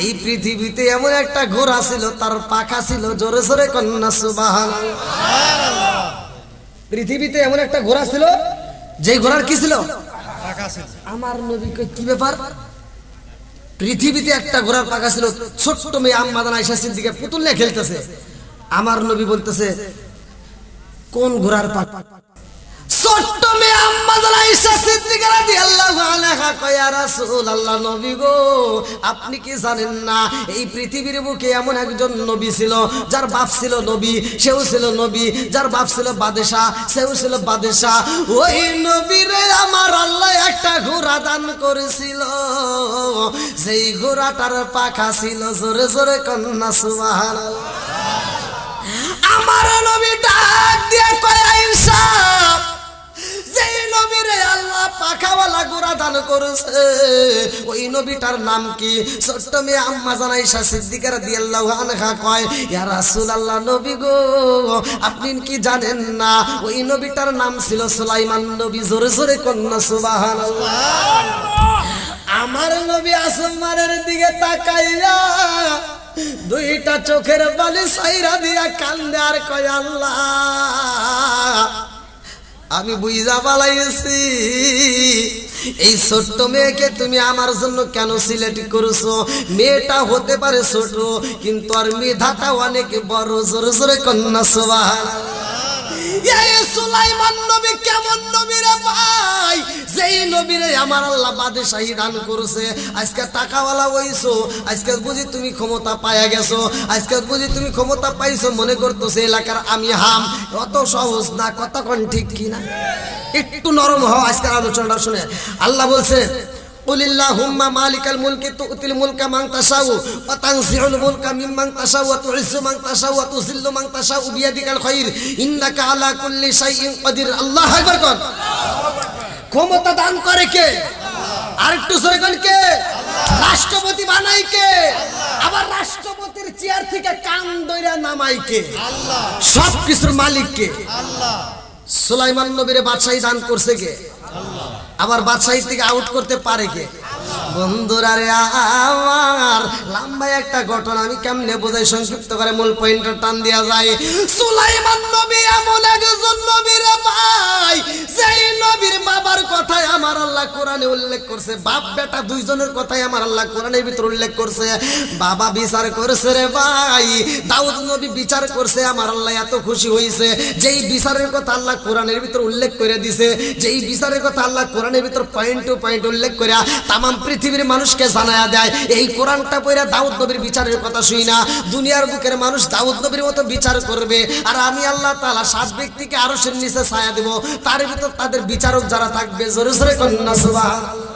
এই পৃথিবীতে এমন একটা ঘোড়া ছিল, তার পাখা ছিল, জোরে জোরে কন্যা সুবহানাল্লাহ। পৃথিবীতে এমন একটা ঘোড়া ছিল, যে ঘোড়ার কি ছিল? পাখা ছিল। আমার নবীকে কি ব্যাপার? পৃথিবীতে একটা ঘোড়ার পাখা ছিল। ছোট্ট মেয়ে আম্মা জান আয়েশা সিদ্দিকা পুতুল নিয়ে খেলতেছে, আমার নবী বলতেছে, কোন ঘোড়ার পাখা? ছোট্ট মেয়ে আম্মা জান আয়েশা সিদ্দিকা রাদিয়াল্লাহু আনহা কয়, ইয়া রাসূলুল্লাহ, নবী গো, আপনি কি জানেন না এই পৃথিবীর বুকে এমন একজন নবী ছিল, যার বাপ ছিল নবী, সেও ছিল নবী, যার বাপ ছিল বাদশা, সেও ছিল বাদশা। ওই নবীরে আমার আল্লাহ একটা ঘোড়া দান করেছিল, যেই ঘোড়াটার পাখা ছিল, জোরে জোরে কন্যা সুবহানাল্লাহ। আমার নবী ডাক দিয়ে কয়, আয়েশা, যেই নবীরে আল্লাহ পাখাওয়ালা ঘোড়া দান করেছে, ওই নবীটার নাম কি? ছোট্ট মেয়ে আম্মা জান আয়েশা সিদ্দিকা রাদিয়াল্লাহু আনহা কয়, ইয়া রাসূলুল্লাহ, নবী গো, আপনি কি জানেন না ওই নবীটার নাম ছিল সুলাইমান নবী? জোরে জোরে কন্যা সুবহানাল্লাহ। আমার নবী আসমানের দিকে তাকাইয়া দুইটা চোখের বালি সাইরা দিয়া কান্দে আর কয়, আল্লাহ, আমি বুঝা পালাইছি এই ছোট্ট মেয়েকে তুমি আমার জন্য কেন সিলেক্ট করেছো? মেয়েটা হতে পারে ছোট, কিন্তু আর মেধাটা অনেক বড়। জোরে জোরে কন্যা সুবহানাল্লাহ। সুলাইমান নবী কেমন নবী রে ভাই? যেই নবীরে আমার আল্লাহ বাদশাহী দান করেছে। আজকে টাকাওয়ালা হইছো, আজকে বুঝি তুমি ক্ষমতা পাইয়া গেছো, আজকে বুঝি তুমি ক্ষমতা পাইছো, মনে করতেছো এলাকার আমি হাম। অত সহজ না, কথা কোন ঠিক কিনা? একটু নরম হও আজকের আলোচনাটা শুনে। আল্লাহ বলছে, কুলিল্লাহুম্মা মালিকাল মুলকি তুতিল মুলকা মান তাশাউ ওয়া তানজিউল মুলকা মিম্মান তাশাউ ওয়া তুইজ্জু মান তাশাউ ওয়া তুযিল্লু মান তাশাউ বিয়াদিকাল খায়র ইন্নাকা আলা কুল্লি শাইইন কাদির। আল্লাহু আকবার কোন। ক্ষমতা দান করে কে? আরেকটু জোরে কোন কে? রাষ্ট্রপতি বানাই কে? আবার রাষ্ট্রপতির চেয়ার থেকে কান ধইরা নামাই কে? আল্লাহ। সব কিছুর মালিক কে? আল্লাহ। সুলাইমান নবীরে বাদশাহী দান করছে কে? আল্লাহ। আবার বাদশাহী থেকে আউট করতে পারে কে? বন্ধুরা রে আমার, লম্বা একটা ঘটনা, আমি কেমনে বোঝাই, সংক্ষিপ্ত করে মূল পয়েন্টটা টান দেয়া যায়। সুলাইমান নবী এমন একজন নবী রে ভাই, যেই নবীর বাবার কথাই আমার আল্লাহ কোরআনে উল্লেখ করছে। বাপ বেটা দুইজনের কথাই আমার আল্লাহ কোরআনের ভিতর উল্লেখ করছে। বাবা বিচার করছে রে ভাই, দাউদ নবী বিচার করছে। আমার আল্লাহ এত খুশি হয়েছে, যেই বিচারের কথা আল্লাহ কোরআনের ভিতর উল্লেখ করে দিছে, যেই বিচারের কথা আল্লাহ কোরআনের ভিতর পয়েন্ট টু পয়েন্ট উল্লেখ করে তাম পৃথিবীর মানুষকে জানায়া দেয়। এই কোরআনটা পড়ে দাউদ নবীর বিচারের কথা শুই না, দুনিয়ার বুকের মানুষ দাউদ নবীর মতো বিচার করবে। আর আমি আল্লাহ তাআলা 7 ব্যক্তিকে আরশের নিচে ছায়া দেব, তার ভিতর তাদের বিচারক যারা থাকবে। জোরে জোরে কন্যা সুবহানাল্লাহ।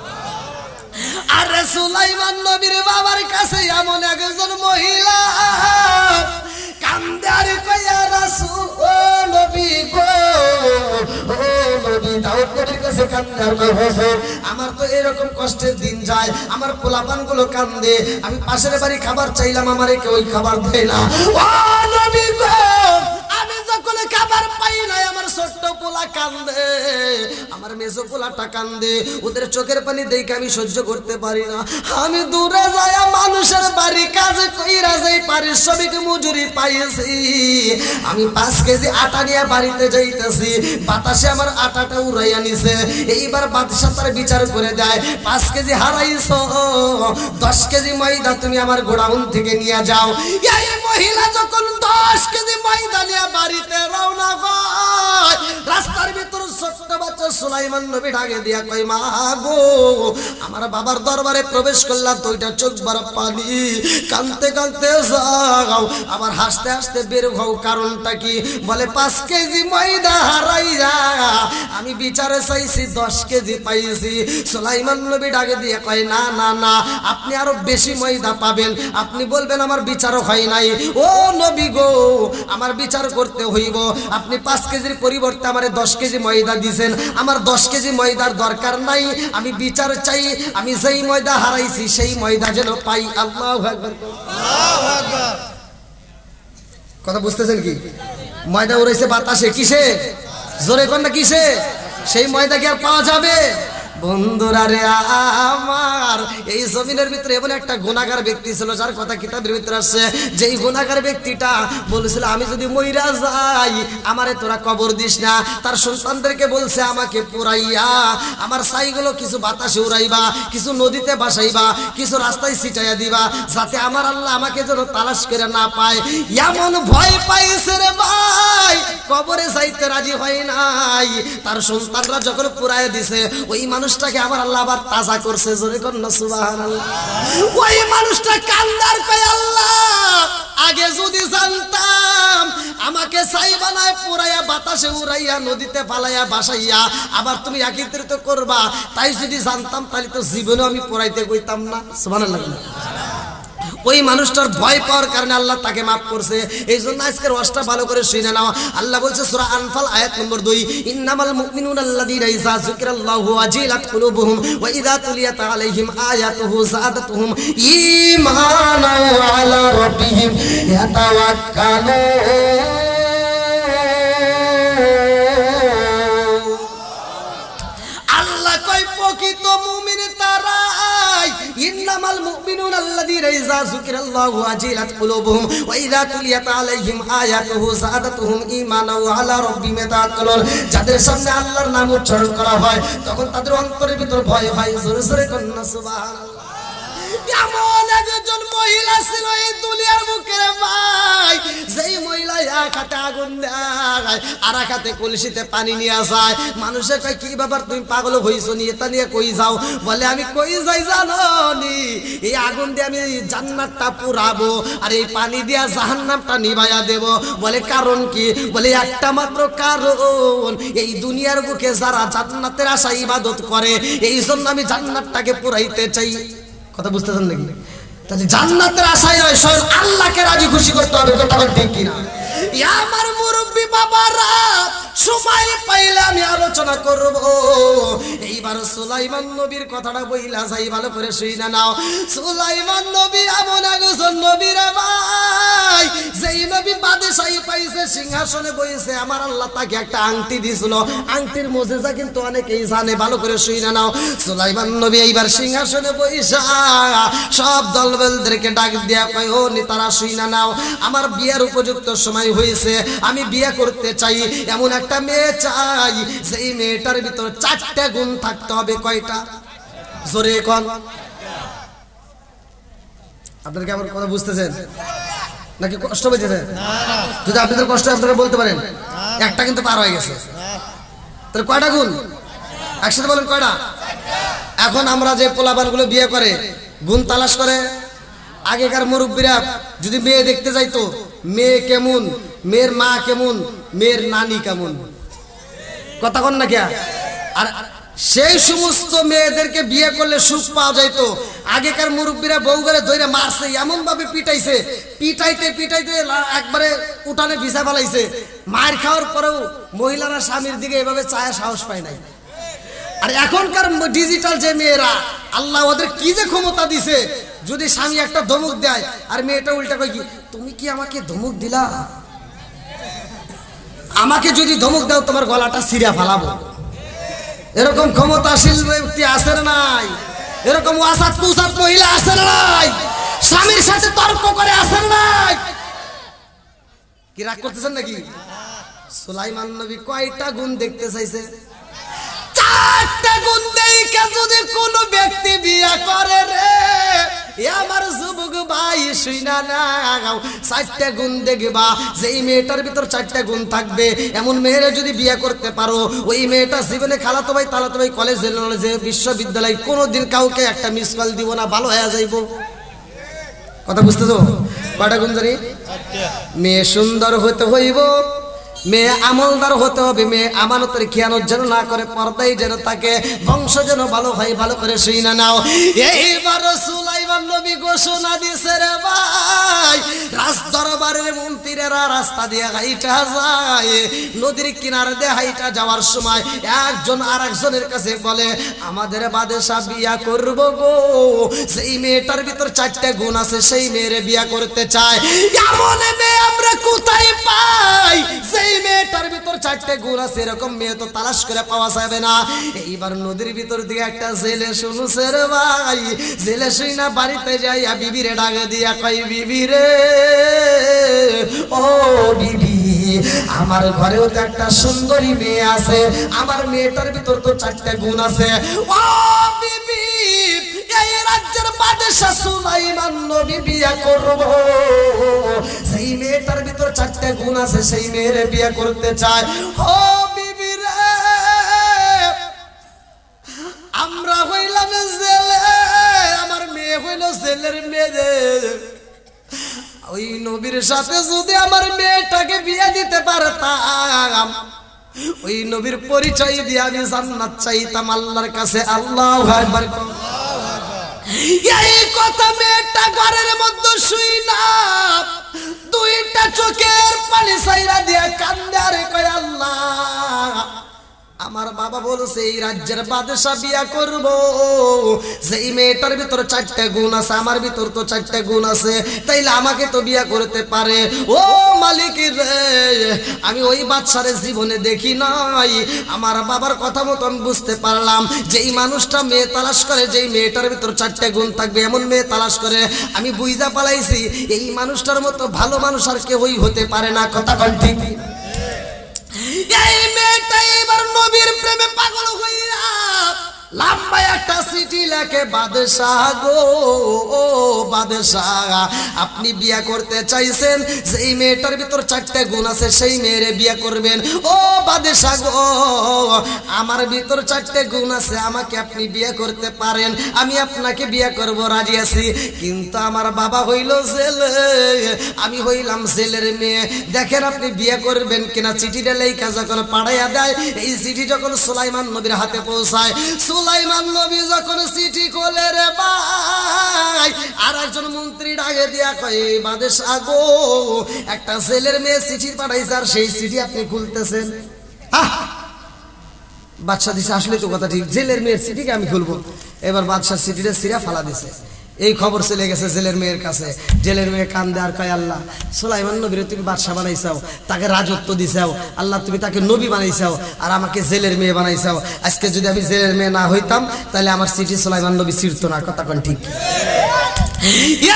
আর সুলাইমান নবীর বাবার কাছে এমন একজন মহিলা কান্দে আর কয়, রাসূল ও নবী গো, ও নবী, দাউদ নবীর কাছে কান্দে আর কয়, হুজুর, আমার তো এরকম কষ্টের দিন যায়, আমার পোলাপান গুলো কান্দে, আমি পাশের বাড়ি খাবার চাইলাম, আমারে কেউ খাবার দেয় না। ও নবী গো, আমি যখন খাবার পাই না, আমার ছোট্ট পোলা কান্দে, আমার মেজো পোলাটা কান্দে, ওদের চোখের পানি দেখে আমি সহ্য করতে পারি না। আমি দূরে যাই মানুষের বাড়ি কাজে কইরা যাই, পারিশ্রমিক মজুরি পাইছি। আমি 5 কেজি আটা নিয়ে বাড়িতে যাইতেছি, বাতাসে আমার আটাটা উড়াইয়া নিছে। এইবার বাদশা তার বিচার করে দেয়, 5 কেজি হারাইছো, 10 কেজি ময়দা তুমি আমার গোডাউন থেকে নিয়ে যাও। এই মহিলা যখন 10 কেজি ময়দা নিয়ে বাড়িতে রওনা হয়, রাস্তার ভিতর ছোট্ট বাচ্চা সুলাইমান নবী ডাকে দিয়া কয়, মা গো, আমার বাবার দরবারে প্রবেশ করলাম, দুইটা চোখ ভরা পানি, কাঁদতে কাঁদতে যাও, আবার হাসতে হাসতে বের হও। কারণটা কি? বলে 5 কেজি ময়দা হারাইয়া আমি বিচারে চাইছি, 10 কেজি পাইছি। সুলাইমান নবী ডাকে দিয়ে কয়, না না না, আপনি আরো বেশি ময়দা পাবেন, আপনি বলবেন আমার বিচারও হয় নাই, ও নবী গো আমার বিচার করতে হইব। আপনি 5 কেজির পরিবর্তে আমারে 10 কেজি ময়দা দিয়েছেন, আমার 10 কেজি ময়দার দরকার নাই, আমি বিচার চাই, আমি যেই ময়দা হারাইছি সেই ময়দা যেন পাই। আল্লাহু আকবার। আল্লাহু আকবার। কথা বুঝতেছেন কি? ময়দা উড়াইছে বাতাসে, কিসে? জোরে কোন না কিসে? সেই ময়দা কি আর পাওয়া যাবে? বন্ধুরা রে আমার, এই জমিনের ভিতরে এমন একটা গুনাহগার ব্যক্তি ছিল যার কথা কিতাবের ভিতরে আছে, যেই গুনাহগার ব্যক্তিটা বলেছিল আমি যদি মইরা যাই আমারে তোরা কবর দিস না। তার সন্তানদেরকে বলছে আমাকে পুরাইয়া আমার ছাইগুলো কিছু বাতাসে উড়াইবা, কিছু নদীতে ভাসাইবা, কিছু রাস্তায় ছিটাইয়া দিবা, যাতে আমার আল্লাহ আমাকে যেন তালাশ করে না পায়। এমন ভয় পাইছে রে ভাই, কবরে যাইতে রাজি হয় নাই। তার সন্তানরা যখন পুরাইয়া দিছে, ওই মানুষটাকে আমার আল্লাহ আবার তাজা করছে। জোরে কোন না সুবহানাল্লাহ। ওই মানুষটা কান্দার কয় আল্লাহ আগে যদি জানতাম আমাকে ছাই বানায় পুরাইয়া বাতাসে উড়াইয়া নদীতে ফালাইয়া বাসাইয়া আবার তুমি একত্রিত করবা, তাই যদি জানতাম তাহলে তো জীবনে আমি পুরাইতে কইতাম না। সুবহানাল্লাহ। ওই মানুষটার ভয় পাওয়ার কারণে আল্লাহ তাকে মাফ করছে। এই জন্য আজকের ওয়াজটা ভালো করে শুনে নাও। আল্লাহ বলছে সূরা আনফাল আয়াত নম্বর 2, ইন্নামাল মুমিনুনা আল্লাযীনা ইযা যুকিরাল্লাহু ওয়াজিলাত কুলুবুহুম ওয়া ইযা তুলিয়াত আলাইহিম আয়াতুহু যাদাতুহুম ঈমানান ওয়া আলা রাব্বিহিম ইয়াতাওয়াক্কালুন। আল্লাহ কয় প্রকৃত মুমিন তারাই, ইন্নামাল মুমিনুনা আল্লাযীনা ইযা যুকিরাল্লাহু ওয়াজিলাত কুলুবুহুম ওয়া ইযা তুলিয়াত আলাইহিম আয়াতুহু যাদাতুহুম ঈমানান ওয়া আলা রাব্বিহিম ইয়াতাওয়াক্কালুন। যাদের সামনে আল্লাহর নাম উচ্চারণ করা হয় তখন তাদের অন্তরের ভিতর ভয় হয়। জোরে জোরে কন্না সুবহানাল্লাহ। এমন একজন মহিলা ছিল এই দুনিয়ার বুকে রে ভাই, যেই মহিলা এক হাতে আগুন দেয় আর এক হাতে কলসিতে পানি নিয়ে যায়। মানুষে কয় কি ব্যাপার তুমি পাগল হইছো নি, এটা নিয়ে কই যাও? বলে আমি কই যাই জানো নি, এই আগুন দিয়ে আমি জান্নাতটা পুরাবো আর এই পানি দিয়া জাহান্নামটা নিভাইয়া দেব। বলে কারণ কি? বলে একটা মাত্র কারণ, এই দুনিয়ার বুকে যারা জান্নাতের আশা ইবাদত করে এই জন্য আমি জান্নাতটাকে পুরাইতে চাই। কথা বুঝতেছেন নাকি? তাহলে জান্নাতের আশায় হয় স্বয়ং আল্লাহকে রাজি খুশি করতে হবে। কথা বল ঠিক কিনা? আমার মুরব্বী বাবারা সময় পাইলে আমি আলোচনা করব। এইবার সুলাইমান নবীর কথাটা বইলা যাই, ভালো করে শুইনা নাও। সুলাইমান নবী এমন একজন নবী রে ভাই, যেই নবী বাদশাহী পাইছে, সিংহাসনে বইছে, আমার আল্লাহ তাকে একটা আংটি দিয়েছিল। আংটির মুজিজা কিন্তু অনেকেই জানে, ভালো করে শুইনা নাও। সুলাইমান নবী এইবার সিংহাসনে বইসা সব দলবলদেরকে ডাক দিয়া কয় ও নেতারা শুইনা নাও, আমার বিয়ের উপযুক্ত সময় হয়েছে, আমি বিয়ে করতে চাই। এমন একটা মেয়ে চাই যেই মেয়েটার ভিতর 4টা গুণ থাকতে হবে। কয়টা? জোরে কোন। আপনারা কি আমার কথা বুঝতেছেন নাকি কষ্ট পেতেছেন? যদি আপনাদের কষ্ট আপনারা বলতে পারেন, একটা কিন্তু পার হয়ে গেছে। তাহলে কয়টা গুণ? একসাথে বলেন কয়টা? এখন আমরা যে পোলাপানগুলো বিয়ে করে গুণ তালাশ করে, আগেকার মুরব্বীরা যদি মেয়ে দেখতে যাইতো, মেয়ে কেমন, মেয়ের মা কেমন, মেয়ের নানি কেমন, কথা কন না কে? আর সেই সমস্ত মেয়েদেরকে বিয়ে করলে সুখ পাওয়া যাইতো। আগেকার মুরব্বীরা বউগুলো ধরে মারছে, এমন ভাবে পিটাইছে, পিটাইতে পিটাইতে একবারে উঠানে ভিসা ফেলাইছে। মার খাওয়ার পরেও মহিলারা স্বামীর দিকে এভাবে চায়া সাহস পায় নাই। আর এখনকার ডিজিটাল যে মেয়েরা, আল্লাহ ওদের কি যে ক্ষমতা দিছে, যদি স্বামী একটা ধমক দেয় আর মেয়েটা উল্টা কয় কি তুমি কি আমাকে ধমক দিলা, আমাকে যদি ধমক দাও তোমার গলাটা ছিঁড়া ফেলাবো। এরকম ক্ষমতাশীল ব্যক্তি আছে না নাই? এরকম ওয়াসাত কুসাত মহিলা আছে না নাই? স্বামীর সাথে তর্ক করে আছে না নাই? কি রাগ করতেছেন নাকি? সুলাইমান নবী কয়টা গুণ দেখতে চাইছে? 4টা গুণ দেখে যদি কোনো ব্যক্তি বিয়ে করে রে, আমার যুবক ভাই শুইনা নাও, 4টা গুণ দেখবা। যেই মেয়েটার ভিতর 4টা গুণ থাকবে, এমন মেয়েরা যদি বিয়ে করতে পারো, ওই মেয়েটা জীবনে খালাতো ভাই তালাতো ভাই কলেজে বিশ্ববিদ্যালয় কোনোদিন কাউকে একটা মিস কল দিব না, ভালো হয়ে যাইব। কথা বুঝতেছো? কয়টা গুণ জানি? মেয়ে সুন্দর হতে হইব, মেয়ে আমলদার হতে হবে, মেয়ে আমানতের খেয়ানত যেন না করে, পর্দায় যেন থাকে, বংশ যেন ভালো হয়। ভালো করে শুইনা নাও। এইবার সুলাইমান নবী ঘোষণা দিয়েছে রে ভাই, রাজ দরবার মেয়েরা রাস্তা দিয়ে হাইটা যায়, নদীর কিনারে দিয়ে হাইটা যাওয়ার সময় একজন আরেকজনের কাছে বলে, আমাদের বাদশা বিয়া করব গো, সেই মেয়েটার ভিতর 4টা গুণ আছে, সেই মেয়েরে বিয়া করতে চায়। এমন মেয়ে আমরা কোথায় পাই? সেই মেয়েটার ভিতর 4টা গুণ আছে, এরকম মেয়ে তো তালাশ করে পাওয়া যাবে না। এইবার নদীর ভিতর দিয়ে একটা ছেলে শুনুছে রে ভাই, ছেলে শুই না বাড়িতে যাইয়া বিবিরে ডাকে দিয়া কই, বিবি রে ও বিবি, আমার ঘরেও তো একটা সুন্দরী মেয়ে আছে, আমার মেয়েটার ভিতর তো 4টা গুণ আছে। ও বিবি, এই রাজ্যের বাদশা সুলাইমান নবী বিয়া করব, সেই মেয়েটার ভিতর 4টা গুণ আছে, সেই মেয়েরে বিয়া করতে চায়। ও বিবি রে, আমরা হইলাম জেলে, আমার মেয়ে হইল জেলের মেয়ে, ওই নবীর সাথে যদি আমার মেয়েটাকে বিয়ে দিতে পারতাম, ওই নবীর পরিচয় দিয়ে আমি জান্নাত চাইতাম আল্লাহর কাছে। আল্লাহু আকবার। এই কথা মেয়েটা ঘরের মধ্যে শুই না, 2টা চোখের পানি ছাইরা দিয়া কান্দে আর কয়, আল্লাহ, আমার বাবা বলছে এই রাজ্যের বাদশা বিয়া করব, যেই মেয়েটার ভিতর 4টা গুণ আছে, আমার ভিতর তো 4টা গুণ আছে, তাইলে আমাকে তো বিয়া করতে পারে। ও মালিক রে, আমি ওই বাদশারে জীবনে দেখি নাই, আমার বাবার কথা মতো আমি বুঝতে পারলাম যে এই মানুষটা মেয়ে তালাশ করে, যেই মেয়েটার ভিতর 4টা গুণ থাকবে এমন মেয়ে তালাশ করে। আমি বুঝা পালাইছি এই মানুষটার মতো ভালো মানুষ আর কেউই হতে পারে না। কথা বল ঠিক? এই মেয়েটা এবার নবীর প্রেমে পাগল হইয়া লম্বা একটা চিঠি লেখে, বাদশাহ গো, ও বাদশাহ, আপনি বিয়া করতে চাইছেন, সেই মেয়েটার ভিতর 4টা গুণ আছে, সেই মেয়েরে বিয়া করবেন। ও বাদশাহ গো, আমার ভিতর 4টা গুণ আছে, আমাকে আপনি বিয়া করতে পারেন, আমি আপনাকে বিয়া করব, রাজি আছি। কিন্তু আমার বাবা হইল জেলে, আমি হইলাম জেলের মেয়ে, দেখেন আপনি বিয়া করবেন কিনা। চিঠিটা লেখা যখন পাঠাইয়া দেয়, এই চিঠি যখন সুলাইমান নবীর হাতে পৌঁছায়, সুলাইমান নবী যখন চিঠি খোলে রে ভাই, আর একজন মন্ত্রী ডাকে দিয়া কয়, বাদশাহ গো, একটা জেলের মেয়ে চিঠি পাঠাইছে, আর সেই চিঠি আপনি খুলতেছেন। বাদশাহ দিছে, আসলে তো কথা ঠিক, জেলের মেয়ের চিঠিকে আমি খুলবো। এবার বাদশাহ চিঠিটা ছিঁড়া ফালা দিছে। এই খবর চলে গেছে জেলের মেয়ের কাছে। জেলের মেয়ে কান্দে আর কয়, আল্লাহ, সুলাইমান নবীরে তুমি বাদশাহ বানাইছাও, তাকে রাজত্ব দিছাও, আল্লাহ তুমি তাকে নবী বানাইছাও, আর আমাকে জেলের মেয়ে বানাইছাও। আজকে যদি আমি জেলের মেয়ে না হইতাম, তাহলে আমার চিঠি সুলাইমান নবী ছিঁড়তো না। কথা কোন ঠিক?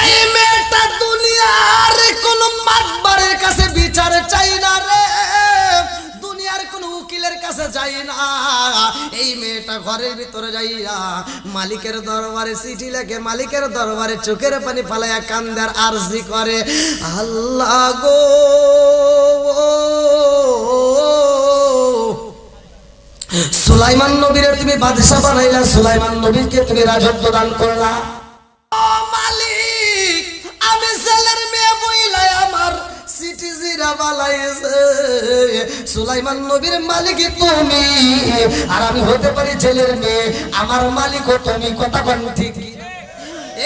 এই মেয়েটা দুনিয়ার কোন মাতবারের কাছে বিচার চাই না রে, দুনিয়ার কোন উকিলের কাছে যাই না। এই মেয়েটা ঘরের ভিতরে যাইয়া মালিকের দরবারে চিঠি লেখে, মালিকের দরবারে চোখের পানি ফালাইয়া কান্দার আরজি করে, আল্লাহ গো, সুলাইমান নবীরে তুমি বাদশাহ বানাইলা, সুলাইমান নবীকে তুমি রাজত্ব দান করলা। ও মালিক, আমি জেলের মেয়ে বইলাই আমার চিঠি জিরা বালাইছে, সুলাইমান নবীর মালিক তুমি, আর আমি হতে পারি জেলের মেয়ে, আমার মালিকও তুমি। কথা কোন ঠিক?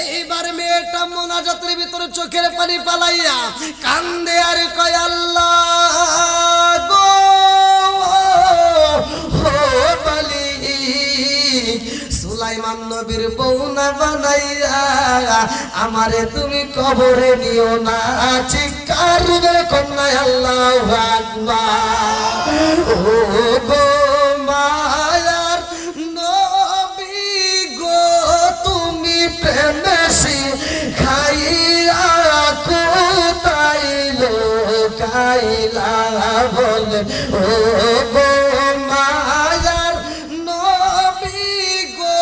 এইবার মেয়েটা মোনাজাতের ভিতরে চোখের পানি পালাইয়া কান্দে আর কয়, আল্লাহ গো, সুলাইমান নবীর বউ না বানাইয়া আমারে তুমি কবরে নিও না। চিৎকার করে কন্যা আল্লাহু আকবার। ও গো মায়ার নবী গো, তুমি প্রেমে শিখাইয়া কোথায় লোকাইলা বলে, ও গো মায়ার নবী গো,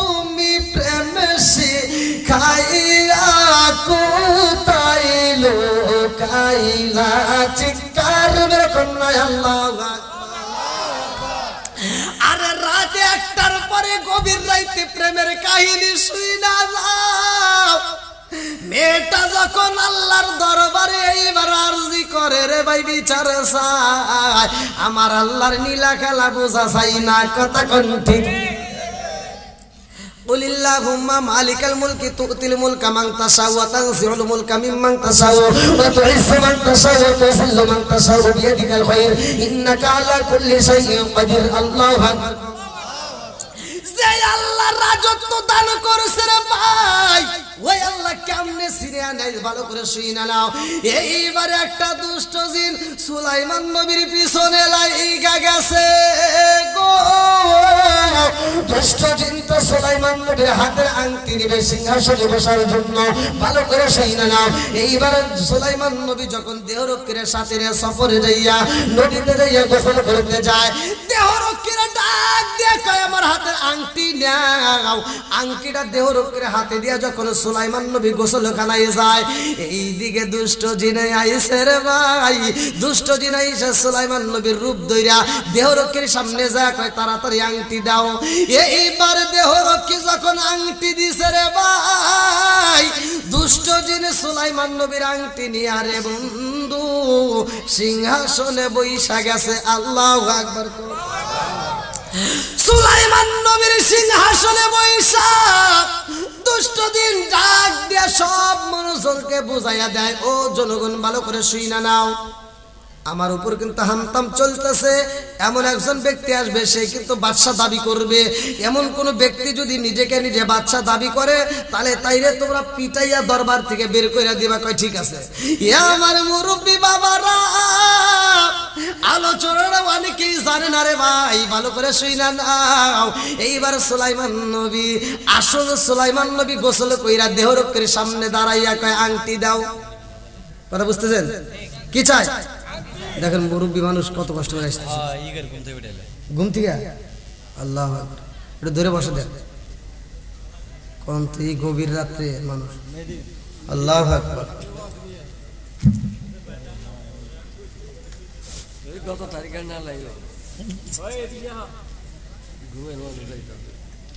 তুমি প্রেমে শিখাইয়া কোথায় লোকাইলা। চিৎকার মেরে কন্যা আল্লাহু আকবার। আরে রাত 1টার পরে গভীর রাইতে প্রেমের কাহিনী শুইনা যাও। মেয়েটা যখন আল্লাহর দরবারে এইবার আরজি করে রে ভাই, বিচার চাই, আমার আল্লাহর নীলা খেলা বোঝা চাই না। কথা কোন ঠিক? قل اللهم مالك الملك تؤتي الملك من تشاء وتنزع الملك ممن تشاء وتعز من تشاء وتذل من تشاء بيدك الخير إنك على كل شيء قدير الله أكبر যে আল্লাহ রাজত্ব দান করেছে রে ভাই ওই আল্লাহ কেমনে সিরিয়া নাই ভালো করে শুইনা নাও এইবারে একটা দুষ্ট জিন সুলাইমান নবীর পিছনে লাগা গেছে গো দুষ্ট জিন তো সুলাইমান নবীর হাতের আংটি নিবে সিংহাসনে বসার জন্য ভালো করে শুইনা নাও এইবারে সুলাইমান নবী যখন দেহরক্ষীর সাথে সফরে যাইয়া নদীতে যাইয়া গোসল করতে যায় দেহরক্ষীর ডাক দিয়ে কয় আমার হাতের আংটি নাও আংটিটা দেহরক্ষীর হাতে দিয়া যখন সুলাইমান নবী গোসলখানায় যায় এইদিকে দুষ্ট জিনে আইছে রে ভাই দুষ্ট জিনে আইসা সুলাইমান নবীর রূপ ধইরা দেহরক্ষীর সামনে যায় কয় তাড়াতাড়ি আংটি দাও এইবার দেহরক্ষী যখন আংটি দিছে রে ভাই দুষ্ট জিনে সুলাইমান নবীর আংটি নিয়ে রে বন্ধু সিংহাসনে বইসা গেছে আল্লাহু আকবার সুলাইমান নবীর সিংহাসনে বইসা দুষ্ট দিন ডাক দিয়ে সব মানুষকে বুঝাইয়া দেয় ও জনগণ ভালো করে শুইনা নাও আমার উপর কিন্তু হামতাম চলতেছে এমন একজন ব্যক্তি আসবে সে কিন্তু বাদশা দাবি করবে এমন কোন ব্যক্তি যদি নিজেকে নিজে বাদশা দাবি করে তাহলে তাইরে তোমরা পিটাইয়া দরবার থেকে বের করে দিবা কয় ঠিক আছে আমার মুরব্বী বাবারা আলোচনাটা অনেকেই জানে না রে ভাই ভালো করে শুইনা নাও এইবার সুলাইমান নবী আসল সুলাইমান নবী গোসল কইরা দেহরক্ষীর সামনে দাঁড়াইয়া কয় আংটি দাও কথা বুঝতেছেন কি চাই দেখেন মুরব্বী মানুষ কত কষ্ট করে আসতেছে ঘুম থেকে আল্লাহু আকবার এটা ধরে বসে দেন কোন তুই গভীর রাত্রে মানুষ আল্লাহু আকবার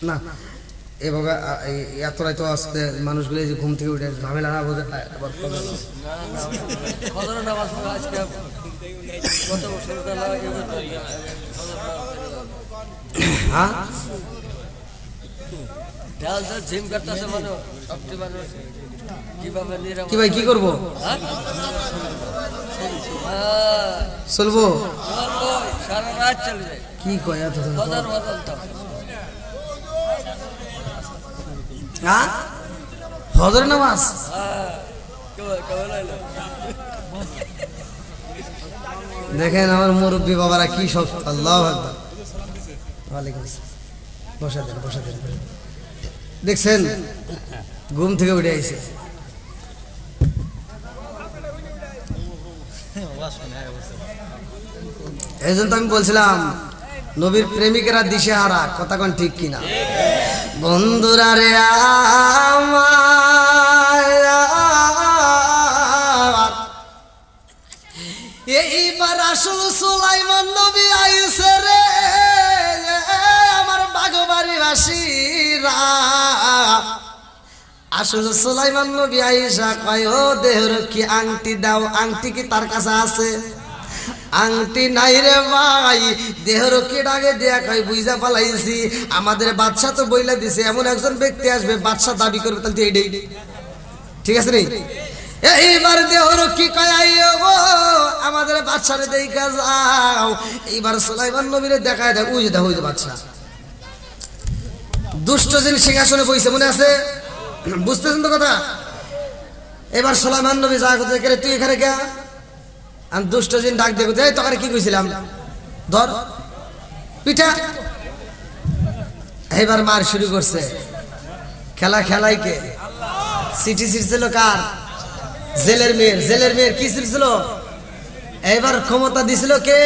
না এভাবে এত রাত আসতে মানুষগুলো যে ঘুম থেকে উঠে ঝামেলা না বোঝে কি ভাই কি করবো চলবো কি কয় ফজর নামাজ দেখেন আমার মুরব্বী বাবারা কি সব আল্লাহু আকবার ওয়ালাইকুম আসসালাম বসা দেন দেখছেন ঘুম থেকে উঠে আইছে এই জন্য তো আমি বলছিলাম নবীর প্রেমিকেরা দিশেহারা কথা কোন ঠিক কিনা বন্ধুরা রে এইবার আসল সুলাইমান নবী আইছে রে আমার বাগবাড়ি বাসীরা আসল সুলাইমান নবী আইসা কয় ও দেহরক্ষী আংটি দাও আংটি কি তার কাছে আছে আংটি নাই রে ভাই দেহরক্ষী ডাকে দেয়া কয় বুঝা পালাইছি আমাদের বাদশা তো বইলা দিছে এমন একজন ব্যক্তি আসবে বাদশা দাবি করবে তাহলে এইটাই ঠিক আছে রে এইবার দেহরক্ষী কয় আইও গো আমাদের বাদশারে দেখা যাও এইবার সুলাইমান নবীরে দেখায় দেয় ওই যে দেখো ওই যে বাদশা দুষ্ট জিন সিংহাসনে বইছে মনে আছে বুঝতেছেন তো কথা এবার সুলাইমান নবী যা কথা করে তুই এখানে কে আমি দুষ্ট জিন ডাক দেখো এই তোকে কি কইছিলাম ধর পিঠা এবার মার শুরু করছে খেলাই কে সিটি ছিড়ছিল কার জেলের মেয়ের কি ছিড়ছিল এবার ক্ষমতা দিছিল কে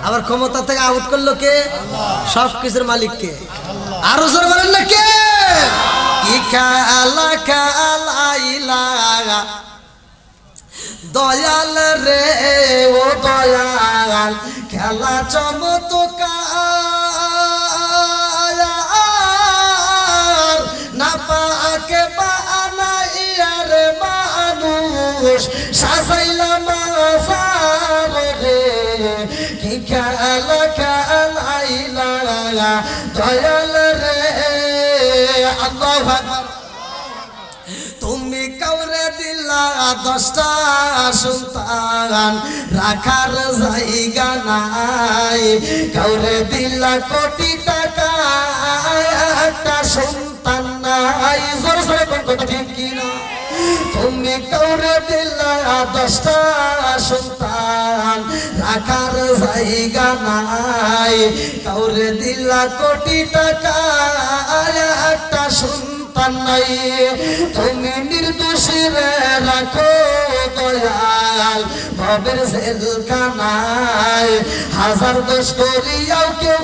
আবার ক্ষমতা থেকে আউট করলো কে সব কিছুর মালিক কে আরো জোর বলেন না কে কি খেলাইলা দয়াল রে ও দয়াল খেলা চমৎকার না পাকে বানাইয়া রে মানুষ সাজাইলাম রে কি খেলাইলা দয়াল রে আল্লাহু আকবার। তুমি কাউরে দিলা 10টা সন্তান, রাখার জায়গা নাই। কাউরে দিলা কোটি টাকা, একটা সন্তান নাই। জোরে জোরে কোন কথা ঠিক কিনা? তুমি কাউরে দিলা 10টা সন্তান, রাখার জায়গা নাই। কাউরে দিলা কোটি টাকা, একটা সন্তান নাই। তুমি নির্দোষীরে রাখো দয়াল ভবের জেলখানায়। হাজার দোষ করিয়াও কেউ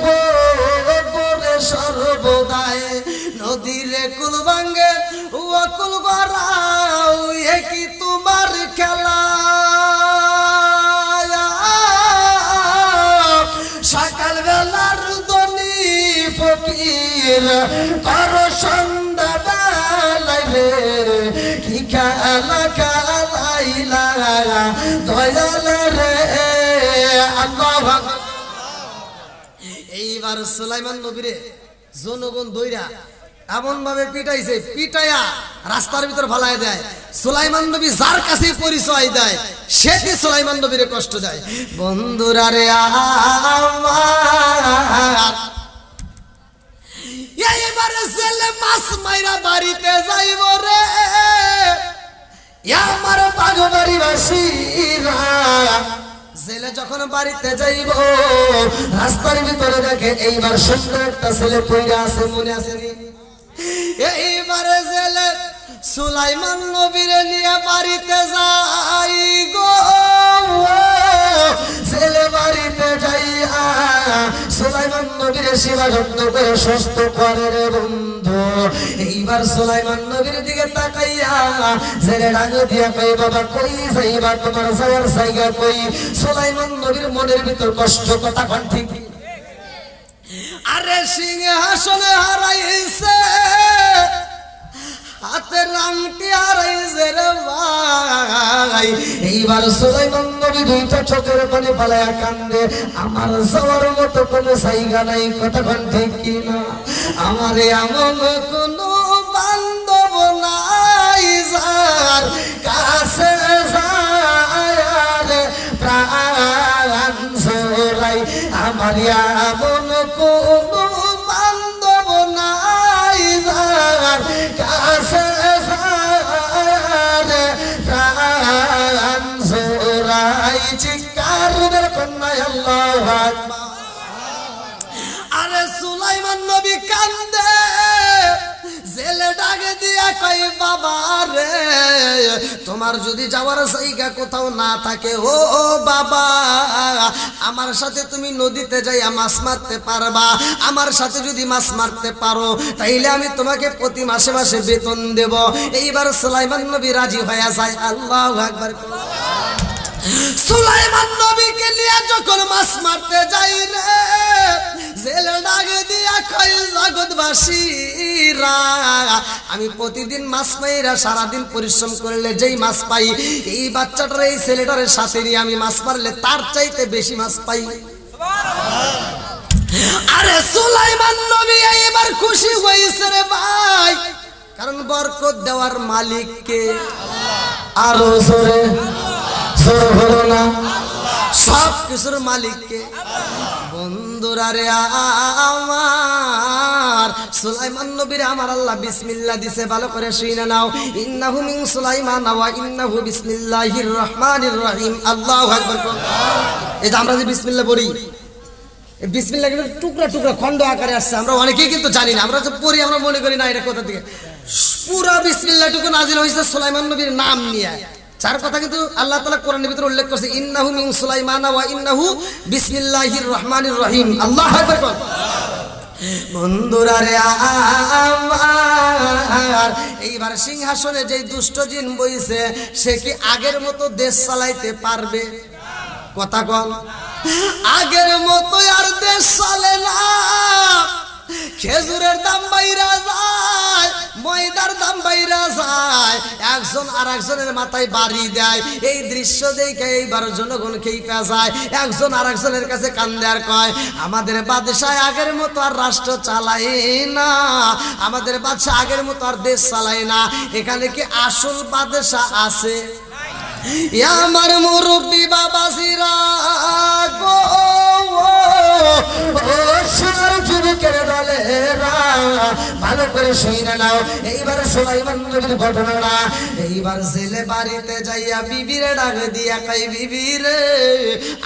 করে সর্বদায়। নদীরে কুল ভাঙ্গে ও কুল গড়াও, এ কি তোমার খেলা? সকাল বেলার ধনী ফকির কর সন্ধ্যা বেলায় রে, কি খেলা খেলাইলা দয়াল রে। আল্লাহু আকবার। এইবার সুলাইমান নবীরে জনগণ দইরা এমন ভাবে পিটাইছে, পিটাইয়া রাস্তার ভিতর ফালাই দেয়। সুলাইমান নবী যার কাছে পরিচয় দেয়, সেটি সুলাইমান নবীরে কষ্ট দেয়। বন্ধুরা রে আমার, এইবারে ছেলে মাছ মাইরা বাড়িতে যাইব রে, আমার বাগবাড়ি বাসীরা। ছেলে যখন বাড়িতে যাইব, রাস্তার ভিতরে দেখে এইবার সুন্দর একটা ছেলে পইরা আছে, মনে আছে নি? এইবারে ছেলে সুলাইমান নবীরে নিয়ে বাড়িতে যাই গো। ছেলে বাড়িতে যাইয়া সুলাইমান নবীরে সেবা যত্ন করে সুস্থ করে রে বন্ধু। এইবার সুলাইমান নবীর দিকে তাকাইয়া ছেলে ডাক দিয়া কই, বাবা কই যাইবা, তোমার যাওয়ার জায়গা কই? সুলাইমান নবীর মনের ভিতর কষ্ট, কথা কোন ঠিক? আরে সিংহাসনে হারাইছে, হাতের আংটি হারাইছে রে ভাই। এইবার সুলাইমান নবী দুইটা চোখের পানি ফালায়া কান্দে, আমার যাওয়ার মতো কোনো জায়গা নাই, কথা কোন ঠিক কিনা? আমার এমন কোনো বান্ধব নাই যার কাছে যায় প্রাণ জোড়াই। আমার এমন কোনো বান্ধব নাই যার কাছে যায় প্রাণ জোড়াই। চিৎকার করে কন্যা আল্লাহু আকবার। আরে সুলাইমান নবী কান্দে, জেলে ডাকে দিয়া কই, বাবা রে তোমার যদি যাওয়ার জায়গা কোথাও না থাকে, ও বাবা আমার সাথে তুমি নদীতে যাইয়া মাছ মারতে পারবা। আমার সাথে যদি মাছ মারতে পারো তাইলে আমি তোমাকে প্রতি মাসে মাসে বেতন দেব। এইবার সুলাইমান নবী রাজি হয়ে যায়। আল্লাহু আকবার। সুলাইমান নবীকে নিয়ে যখন মাছ মারতে যাই রে, জেলে ডাকে দিয়া কই, জগৎবাসীরা আমি প্রতিদিন মাছ মাইরা সারাদিন পরিশ্রম করলে যেই মাছ পাই, এই বাচ্চাটার এই ছেলেটার সাথে নিয়ে আমি মাছ মারলে তার চাইতে বেশি মাছ পাই। আরে সুলাইমান নবী এবার খুশি হয়েছে রে ভাই, কারণ বরকত দেওয়ার মালিক কে? আরো জোরে জোরে হলো না? সব কিছুর মালিক কে? বন্ধুরা রে আমার, সুলাইমান নবীর আমার আল্লাহ বিসমিল্লাহ দিছে, ভালো করে শুনে নাও। ইন্নাহু মিন সুলাইমান ওয়া ইন্নাহু বিসমিল্লাহির রহমানির রহিম। আল্লাহু আকবার। এই যে আমরা যে বিসমিল্লাহ পড়ি, এই বিসমিল্লাহ কিন্তু টুকরা টুকরা খণ্ড আকারে আসছে, আমরা অনেকেই কিন্তু জানি না। আমরা যে পড়ি আমরা মনে করি না এটা কোথা থেকে। পুরা বিসমিল্লাহটুকু নাজিল হয়েছে সুলাইমান নবীর নাম নিয়ে। চার কথা কিন্তু আল্লাহ তাআলা কোরআনের ভিতরে উল্লেখ করেছে, ইন্নাহু মিন সুলাইমান ওয়া ইন্নাহু বিসমিল্লাহির রহমানির রহিম। আল্লাহু আকবার। বন্ধুরা রে আমার, এইবার সিংহাসনে যে দুষ্ট জিন বইছে সে কি আগের মতো দেশ চালাইতে পারবে? কথা কন। আগের মতো আর দেশ চলে না। খেজুরের দাম বাইরা যায়, ময়দার দাম বাইরা যায়, একজন আর একজনের মাথায় বাড়ি দেয়। এই দৃশ্য দেখে এইবার জনগণ খেইপা যায়, একজন আর একজনের কাছে কান্দে আর কয় আমাদের বাদশাহ আগের মতো আর রাষ্ট্র চালায় না, আমাদের বাদশাহ আগের মতো আর দেশ চালায় না। এখানে কি আসল বাদশাহ আছে? আমার মুরব্বী বাবাজিরা গো, যুবকের দলেরা ভালো করে শুনে নাও। এইবার সুলাইমান নবীর ঘটনাটা। এইবার ছেলে বাড়িতে যাইয়া বিবিরে ডাক দিয়া কই বিবি রে,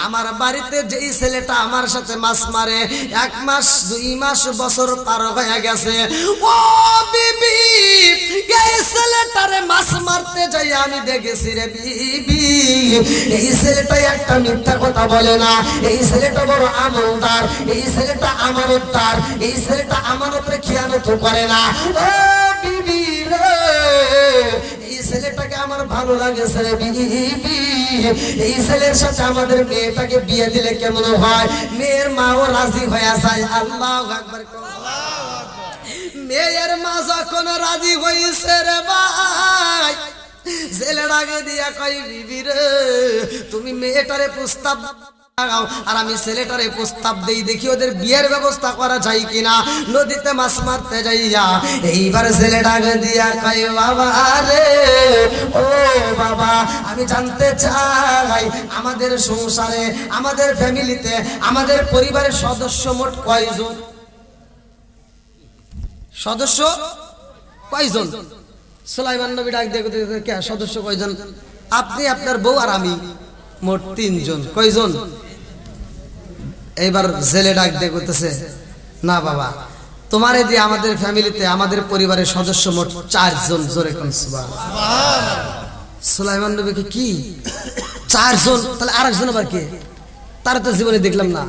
আমার বাড়িতে যেই ছেলেটা আমার সাথে মাছ মারে 1 মাস 2 মাস বছর পার হয়ে গেছে, ও বিবি এই ছেলেটারে মাছ মারতে যাই আমি দেখেছি রে বিবি, এই ছেলেটা একটা মিথ্যা কথা বলে না, এই ছেলেটা বড় আমলদার, এই ছেলেটা আমানতদার, এই ছেলেটা আমানতের খেয়ানত করে না। ও বিবি রে, এই ছেলেটাকে আমার ভালো লাগেছে রে বিবি, এই ছেলের সাথে আমাদের মেয়েটাকে বিয়ে দিলে কেমন হয়? মেয়ের মাও রাজি হয়ে যায়। আল্লাহু আকবার। মেয়ের মা যখন রাজি হয়েছে রে ভাই, ছেলের আগে দিয়া কই বিবি রে তুমি মেয়েটারে প্রস্তাব লাগাও আর আমি ছেলেটারে প্রস্তাব দেই, দেখি ওদের বিয়ের ব্যবস্থা করা যায় কিনা। নদীতে মাছ মারতে যাইয়া এইবার ছেলেটা আগে দিয়া কই বাবা রে, ও বাবা আমি জানতে চাই আমাদের সংসারে, আমাদের ফ্যামিলিতে, আমাদের পরিবারের সদস্য মোট কয়জন? সদস্য কয়জন? সুলাইমান নবী ডাক দিয়ে কে সদস্য কয়জন? আপনি, আপনার বউ আর আমি, মোট 3 জন। কয়জন? এইবার ছেলে ডাক দিয়ে করতেছে না বাবা, তোমারে দিয়ে আমাদের ফ্যামিলিতে, আমাদের পরিবারের সদস্য মোট 4 জন। জোরে কোন সুবহানাল্লাহ। সুলাইমান নবীকে কি 4 জন? তাহলে আরেকজন আবার কে? তার তো জীবনে দেখলাম না।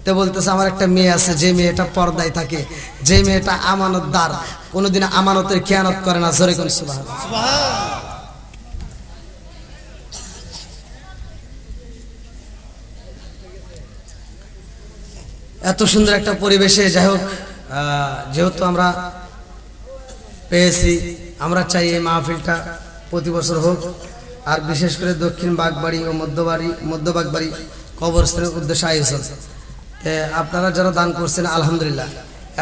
তো বলতেছে আমার একটা মেয়ে আছে, যে মেয়েটা পর্দায় থাকে, যে মেয়েটা আমানতদার, কোনোদিন আমানতের খেয়ানত করে না। জোরে কোন সুবহানাল্লাহ। এত সুন্দর একটা পরিবেশে যাই হোক, যেহেতু আমরা পেয়েছি, আমরা চাই এই মাহফিলটা প্রতি বছর হোক। আর বিশেষ করে দক্ষিণ বাগবাড়ি ও মধ্যবাগবাড়ি কবরস্থানের উদ্দেশ্যে আয়োজন। আপনারা যারা দান করছেন আলহামদুলিল্লাহ,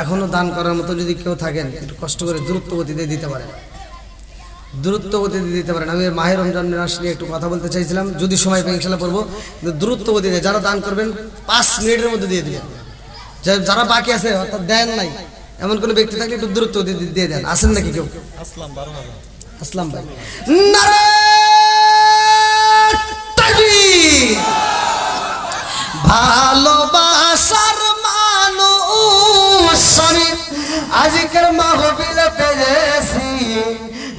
এখনো দান করার মতো যদি কেউ থাকেন একটু কষ্ট করে দ্রুত গতিতে দিতে পারেন, দ্রুত গতিতে দিতে পারেন। আমি মাহে রমজান মাস নিয়ে একটু কথা বলতে চাইছিলাম, যদি সময় পাই ইনশাআল্লাহ পড়বো। দ্রুত গতিতে যারা দান করবেন 5 মিনিটের মধ্যে দিয়ে দিবেন। যারা বাকি আছে অর্থাৎ দেন নাই এমন কোন ব্যক্তি থাকলে একটু দ্রুত দিয়ে দেন। আসেন নাকি কেউ? আসলাম ভাই, ভালোবাসার মানুষ আমি আজকের মাহফিলে পেয়েছি।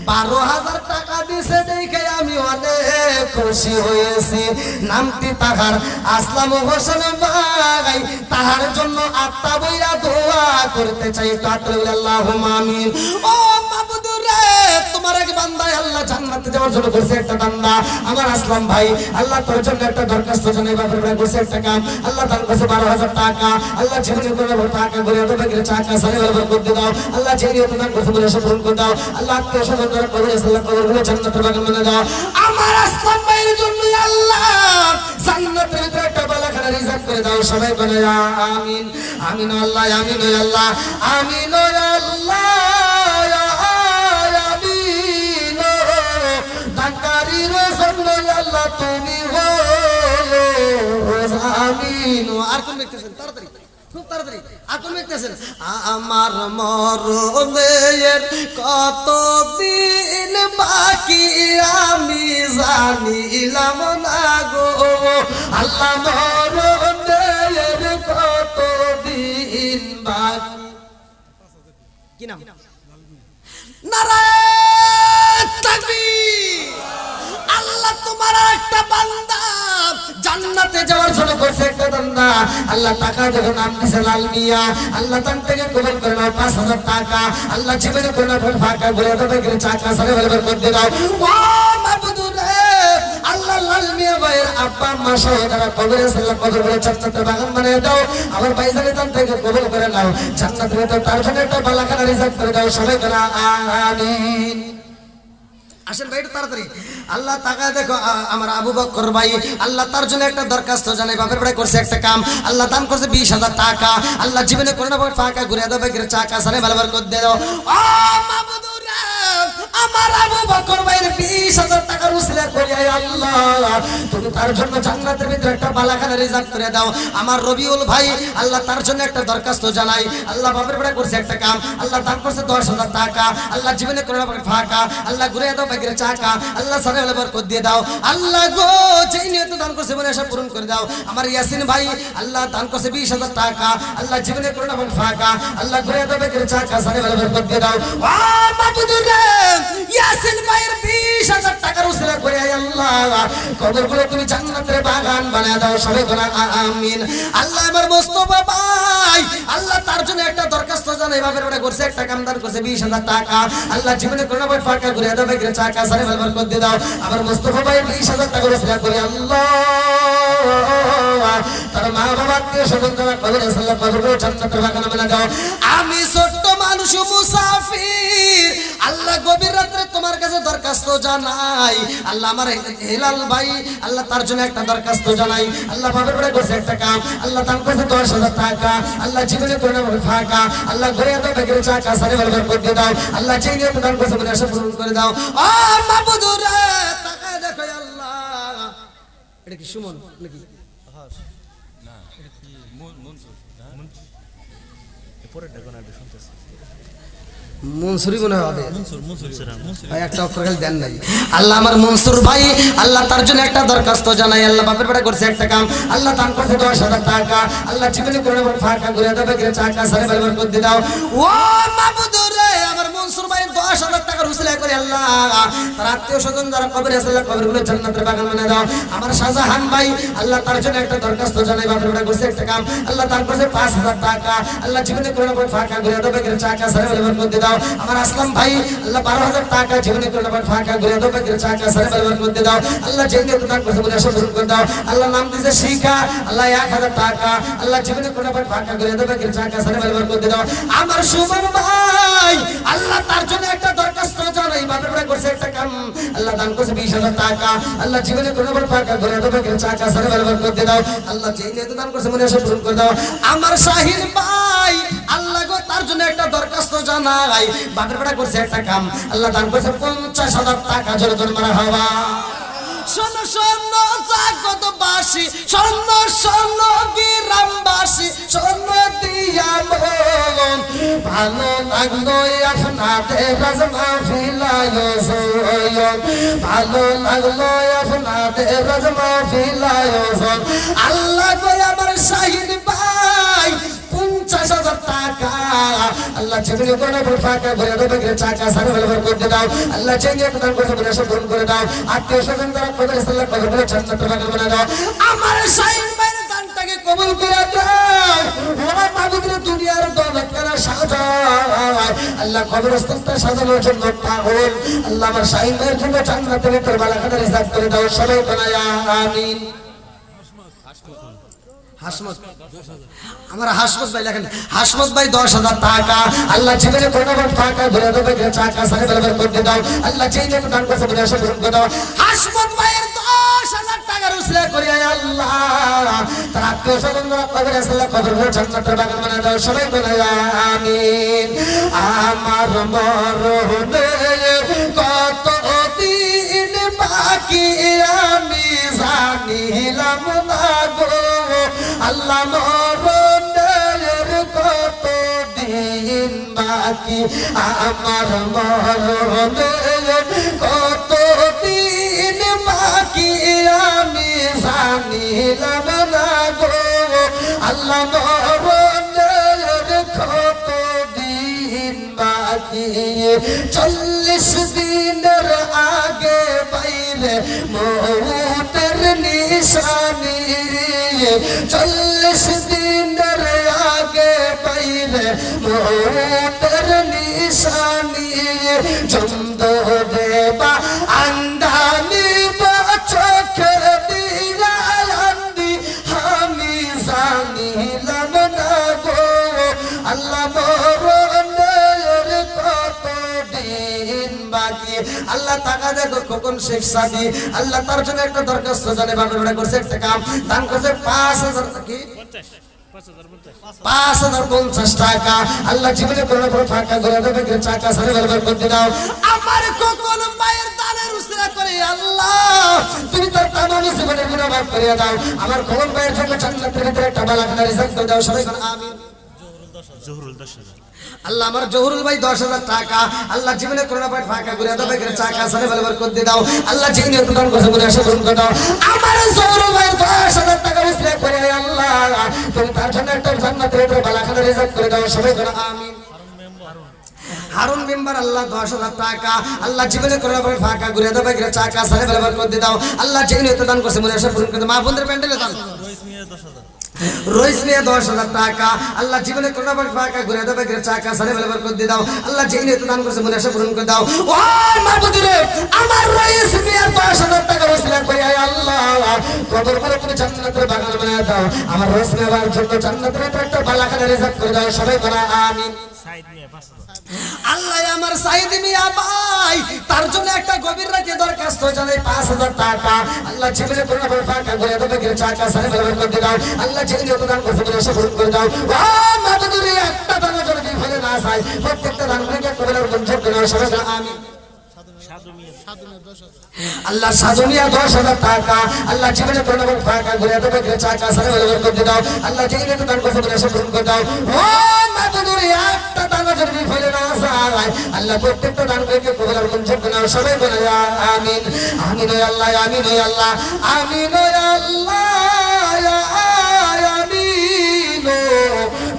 12,000 টাকা দিছে দেখে আমি অনেক খুশি হয়েছি। নামটি তাহার আসলাম হোসেন ভাই, তাহার জন্য আত্মা বইয়া দোয়া করতে চাই। আল্লাহুম্মা আমিন। ও মাবুদ রে, তোমার এক বান্দায় আল্লাহ জান্নাতে যাওয়ার জন্য করছে একটা বান্দা আমার আসলাম ভাই, আল্লাহ তোর জন্য একটা দরখাস্ত জানাই বাপের ভাই করছে একটা কাম, আল্লাহ দান করছে 12,000 টাকা। আল্লাহ জীবনে করে টাকা করে এত বেগের টাকা সারে বরকত দিয়ে দাও। আল্লাহ জীবনে তোমার কথা বলে সফল করে দাও। আল্লাহ আত্মীয়-স্বজন করে আল্লাহ কবরগুলো জান্নাতের বাগান বানিয়ে দাও। আমার আসলাম ভাইয়ের জন্য আল্লাহ জান্নাতের ভিতরে একটা বালাখানা রিজার্ভ করে দাও। সবাই বলে আমিন। আমিন আল্লাহ, আমিন আল্লাহ, আমিন আল্লাহ। তুমি আমিন। আর কোন লিখতেছেন? তাড়াতাড়ি, খুব তাড়াতাড়ি। আর কোন লিখতেছেন? আমার মরণের কতদিন বাকি আমি জানিলাম না গো আল্লাহ, মরণের কতদিন বাকি। কি নাম? নারায়ণ তাকবীর। আল্লাহ তোমার একটা বান্দা জান্নাতে যাওয়ার জন্য করছে একটা বান্দা। আল্লাহ টাকা যখন নাম দিছে লাল মিয়া, আল্লাহ তার থেকে কবুল করে নাও 5,000 টাকা। আল্লাহ জীবনে করে নাও ফাঁকা করে তবে করে টাকা সারে বলবার করতে দাও। ও মাবুদ রে, আল্লাহ লাল মিয়া ভাইয়ের আব্বা আম্মা সহ যারা কবরে সাল্লাহ কবরগুলো জান্নাতের বাগান বানিয়ে দাও আমার ভাইজানের দান থেকে কবুল করে নাও জান্নাতের ভিতর তার জন্য একটা বালাখানা রিজার্ভ করে দাও সবাই বলা আমিন আসেন ভাই তাড়াতাড়ি আল্লাহ তাকায় দেখো আমার আবু বকর ভাই আল্লাহ তার জন্য একটা দরখাস্ত জানাই বাপের বাড়ি করছে একটা কাম আল্লাহ দান করছে 20,000 টাকা আল্লাহ জীবনে করে না টাকা ঘুরে দাও বেগের চাকা সারে ভালোবার করে দাও ও মাবুদুর আমার আবু বকর ভাইয়ের 20,000 টাকা উসিলা করিয়া আল্লাহ তুমি তার জন্য জান্নাতের ভিতরে একটা বালাখানা রিজার্ভ করে দাও আমার রবিউল ভাই আল্লাহ তার জন্য একটা দরখাস্ত জানাই আল্লাহ বাপের বাড়ি করছে একটা কাম আল্লাহ দান করছে 10,000 টাকা আল্লাহ জীবনে করে না টাকা আল্লাহ ঘুরে দাও বেগের চাকা আল্লাহ সারে ভালোবার করে দিয়ে দাও আল্লাহ গো যেই নিয়ত দান করছে মনে আশা পূরণ করে দাও আমার ইয়াসিন ভাই আল্লাহ দান করছে 20,000 টাকা আল্লাহ জীবনে করে না টাকা আল্লাহ ঘুরে দাও বেগের চাকা সারে ভালোবার করে দিয়ে দাও ও মাবুদুর ইয়াসিন ভাইয়ের 20,000 টাকার উসিলা করে আল্লাহ কবরগুলো তুমি জান্নাতের বাগান বানায় দাও সবাই বলা আমিন আল্লাহ আমার মোস্তফা ভাই আল্লাহ তার জন্য একটা দরখাস্ত জানাই বাপের বাড়ি করছে একটা কামদার করছে 20,000 টাকা আল্লাহ জীবনে করে না টাকা ঘুরে দাও বেগের চাকা সারে ভালোবার করে দিয়ে দাও আমার মোস্তফা ভাই 20,000 টাকার উসিলা করে আল্লাহ তার মা বাবাকে স্মরণ করা কবরে সাল্লাহ কবরগুলো জান্নাতের বাগান বানায় দাও আমি ছোট্ট মানুষ মুসাফির আল্লাহ গভীর রাতে তোমার কাছে দরখাস্ত জানাই আল্লাহ আমার হেলাল ভাই আল্লাহ তার জন্য একটা দরখাস্ত জানাই আল্লাহ বাপের বাড়ি করছে একটা কাম আল্লাহ দান করছে 10,000 টাকা আল্লাহ জীবনে করে না ফাঁকা আল্লাহ ঘুরে দাও বেগের চাকা সারে ভালোবার করে দিয়ে দাও আল্লাহ যেই নিয়ত দান করছে মনে আশা পূরণ করে দাও ও মাবুদুর তাকায় দেখো আল্লাহ এটা কি সুমন নাকি না এটা কি মনসুর পরে দেখো না শুনতেছি মনসুরি মনে হবে ভাই একটা অক্ষর দেন নাই আল্লাহ আমার মনসুর ভাই আল্লাহ তার জন্য একটা দরখাস্ত জানাই আল্লাহ বাপের বাড়ি করছে একটা কাম আল্লাহ দান করছে 10,000 টাকা আল্লাহ জীবনে করে ফাঁকা ঘুরে দাও বেগের চাকা সারে ভালোবার করে দিয়ে দাও ও মাবুদুর রে আমার মনসুর ভাই 10,000 টাকার উসিলা করে আল্লাহ তার আত্মীয় স্বজন যারা কবরে আছে আল্লাহ কবরগুলো জান্নাতের বাগান বানায় দাও আমার শাহজাহান ভাই আল্লাহ তার জন্য একটা দরখাস্ত জানাই বাপের বাড়ি করছে একটা কাম আল্লাহ দান করছে 5,000 টাকা আল্লাহ জীবনে করে ফাঁকা ঘুরে দাও বেগের চাকা সারে ভালোবার করে দিয়ে দাও আমার আসলাম ভাই আল্লাহ 12,000 টাকা জীবনে করে ফাঁকা ঘুরে দাও বেগের চাকা সারে ভালোবার করে দিয়ে দাও আল্লাহ যেই নিয়ত দান করছে বলে আশা পূরণ করে দাও আল্লাহ নাম দিয়েছে শিখা আল্লাহ 1,000 টাকা আল্লাহ জীবনে করে ফাঁকা ঘুরে দাও বেগের চাকা সারে ভালোবার করে দিয়ে দাও আমার সুমন ভাই আল্লাহ তার জন্য একটা দরখাস্ত জানাই বাপের বাড়ি করছে একটা কাম আল্লাহ দান করছে 20,000 টাকা আল্লাহ জীবনে করে ফাঁকা ঘুরে দাও বেগের চাকা সারে ভালোবার করে দিয়ে দাও আল্লাহ যেই নিয়ত দান করছে মনে আশা পূরণ করে দাও আমার শাহিন ভাই আল্লাহ গো তার জন্য একটা দরখাস্ত জানাই বাপের বাড়ি করছে একটা কাম আল্লাহ দান করছে 50,000 টাকা জোরে জোরে মারা হওয়া শোনো শোনো জাগতবাসী শোনো শোনো গ্রামবাসী শোনো দিয়া মন ভালো লাগলো আপনাদের রাজ মাহফিল আয়োজন ভালো লাগলো আপনাদের রাজ মাহফিল আয়োজন আল্লাহ গো আমার শাহিন ভাই 50,000 টাকা আল্লাহ জীবনে করে ফাঁকা ঘুরে দাও বেগের চাকা সারে ভালোবার করে দাও আল্লাহ চেয়ে প্রদান করে বলে আশা পূরণ করে দাও আত্মীয় স্বজন যারা কবরে সাল্লাহ কবরগুলো জান্নাতের বাগান বানায় দাও আমার শাহিন ভাইয়ের দানটাকে কবুল করে দাও আমার মাবুদের দুনিয়ার দৌলত করা সাজায় আল্লাহ কবরস্থানটা সাজানোর জন্য পাগল আল্লাহ আমার শাহিন ভাইয়ের জন্য জান্নাতের ভিতরে বালাখানা রিজার্ভ করে দাও সবাই বলা আমিন হাসমত আমার হাসমত ভাই লেখেন হাসমত ভাই 10,000 টাকা আল্লাহ জীবনে করে টাকা ঘুরে দেবে চাকা সারে ভালোবার করে দাও আল্লাহ যেই নিয়ত দান করছে বলে আশা পূরণ করে দাও হাসমত ভাইয়ের 10,000 টাকার উসিলা করে আল্লাহ তার আত্মীয় স্বজন যারা কবরে আছে আল্লাহ কবরগুলো জান্নাতের বাগান বানায় দাও সবাই বলে আমিন আমার মরণে কত দিন বাকি আমি জানিলাম না গো আল্লাহ মরণের কত দিন বাকি আমার মরণের কত দিন বাকি আমি জানিলাম না গো আল্লাহ মরণের কত দিন বাকি 40 দিনের আগে বাইরে মৌতের নিশানি 40 দিনের আগে বাইরে মৌতের নিশানি চন্দ দেবা আন্দানি চোখে দিয়া আল্লাহ টাকা দেখো খোকন শেখ সাদি আল্লাহ তার জন্য একটা দরখাস্ত জানে বাপের বেটা করছে একটা কাম দান করছে 5000 কি 5050 টাকা আল্লাহ জীবনে কোনো ফাঁকা করে দেবে চাকা সারে বরবাদ করতে দাও আমার খোকন ভাইয়ের দানের উসরা করে আল্লাহ তুমি তার তামাম জীবনে গুনাহ মাফ করে দাও আমার খোকন ভাইয়ের জন্য জান্নাতের ভিতরে একটা বালাখানা রিজিক করে দাও সবাই বলেন আমিন জহুরুল 10000 আল্লাহ আমার জহুরুল ভাই 10000 টাকা আল্লাহ জীবনে করোনা পাট ফাঁকা করে দাও বেগের চাকা সারে বরবাদ করতে দাও আল্লাহ জীবনে প্রদান করে বলে আশা পূরণ করে দাও আমার জহুরুল ভাই 10000 টাকা উসরা করে আল্লাহ তুমি তার জন্য একটা জান্নাতের ভিতরে বালাখানা রিজিক করে দাও সবাই বলেন আমিন হারুন মেম্বার আল্লাহ 10000 টাকা আল্লাহ জীবনে করোনা পাট ফাঁকা করে দাও বেগের চাকা সারে বরবাদ করতে দাও আল্লাহ জীবনে প্রদান করে বলে আশা পূরণ করে দাও মা বোনদের প্যান্ডেলে দান রইস মিয়া 10000 টাকা আল্লাহ জীবনে করোনা ফাঁকা ঘুরে দেবে চাকা সারে বলবার করে দাও আল্লাহ যেই তো দান করেছে মনে আশা পূরণ করে দাও ও মাবুদিরে আমার রইস মিয়া 10000 টাকা ওসিলা করে আল্লাহ কবর করে তুমি জান্নাতের বাগান বানিয়ে দাও আমার রইস মিয়ার জন্য জান্নাতের একটা বালাখানা রিজিক করে দাও সবাই বলা আমিন সাইদ মিয়া 5000 আল্লাহ আমার সাইদ মিয়া ভাই তার জন্য একটা গভীর রাতে দরখাস্ত জানাই 5000 টাকা আল্লাহ জীবনে করোনা ফাঁকা ঘুরে দেবে চাকা সারে বলবার করে দাও আল্লাহ যেই তো দান করেছে মনে আশা পূরণ করে দাও ও মাবুদিরে একটা দান যদি ফেলে না যায় প্রত্যেকটা দান করে কবরের মঞ্জুর করে দাও সবাই বলা আমিন আল্লাহ সাজুমিয়া 10000 টাকা আল্লাহ জীবনে করোনা ফাঁকা ঘুরে দেবে চাকা সারে বলবার করে দাও আল্লাহ যেই তো দান করেছে মনে আশা পূরণ করে দাও ও মাবুদিরে একটা দান যদি ফেলে না যায় আল্লাহ প্রত্যেকটা দান করে কবরের মঞ্জুর করে দাও সবাই বলা আমিন আমিন ও আল্লাহ আমিন ও আল্লাহ আমিন ও আল্লাহ আমিন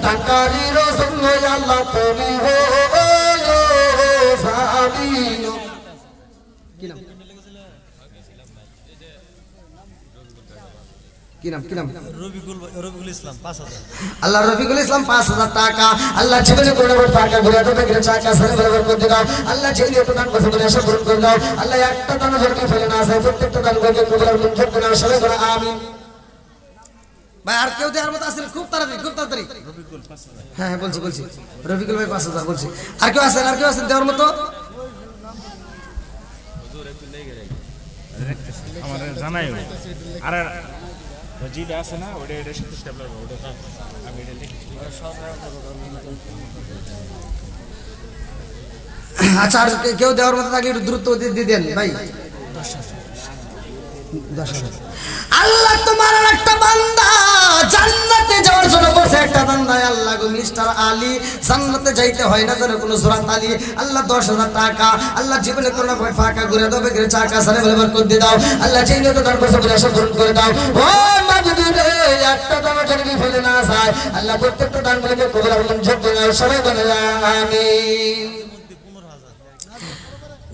তাকারি রাসূল আল্লাহ তুমি হো আমিন কি নাম রফিকুল ইসলাম 5000 আল্লাহ রফিকুল ইসলাম 5000 টাকা আল্লাহ জীবনে করোনা ফাঁকা ঘুরে দেবে চাকা সারে বরবাদ করে দাও আল্লাহ যেই তো দান করেছে মনে আশা পূরণ করে দাও আল্লাহ একটা দান যদি ফেলে না যায় প্রত্যেকটা দান করে কবুল মঞ্জুর করে দাও সবাই বলা আমিন ভাই আর কেউ দেওয়ার মতো আছে খুব তাড়াতাড়ি রফিকুল 5000 হ্যাঁ বলছি রফিকুল ভাই 5000 বলছি আর কেউ আছে দেওয়ার মতো হুজুর একটু লেগে আমার জানাই আর যেটা আছে না ওটা সাথে স্টেপলার ওটা আমি এটা লিখি আচ্ছা আর কেউ দেওয়ার মতো থাকলে একটু দ্রুত দিয়ে দেন ভাই 10000 আল্লাহ তোমার একটা বান্দা জান্নাতে যাওয়ার জন্য বসে একটা বান্দা আল্লাহ গো মিস্টার আলী জান্নাতে যাইতে হয় না যেন কোনো সূরা আলী আল্লাহ 10000 টাকা আল্লাহ জীবনে করোনা ফাঁকা ঘুরে দেবে চাকা সারে বলবার করে দাও আল্লাহ যেই তো দান করেছে বলে আশা পূরণ করে দাও ও মাবুদুরে একটা দান যদি ফেলে না যায় আল্লাহ প্রত্যেকটা দান গুলোকে কবুল মঞ্জুর করে দাও সবাই বলে আমিন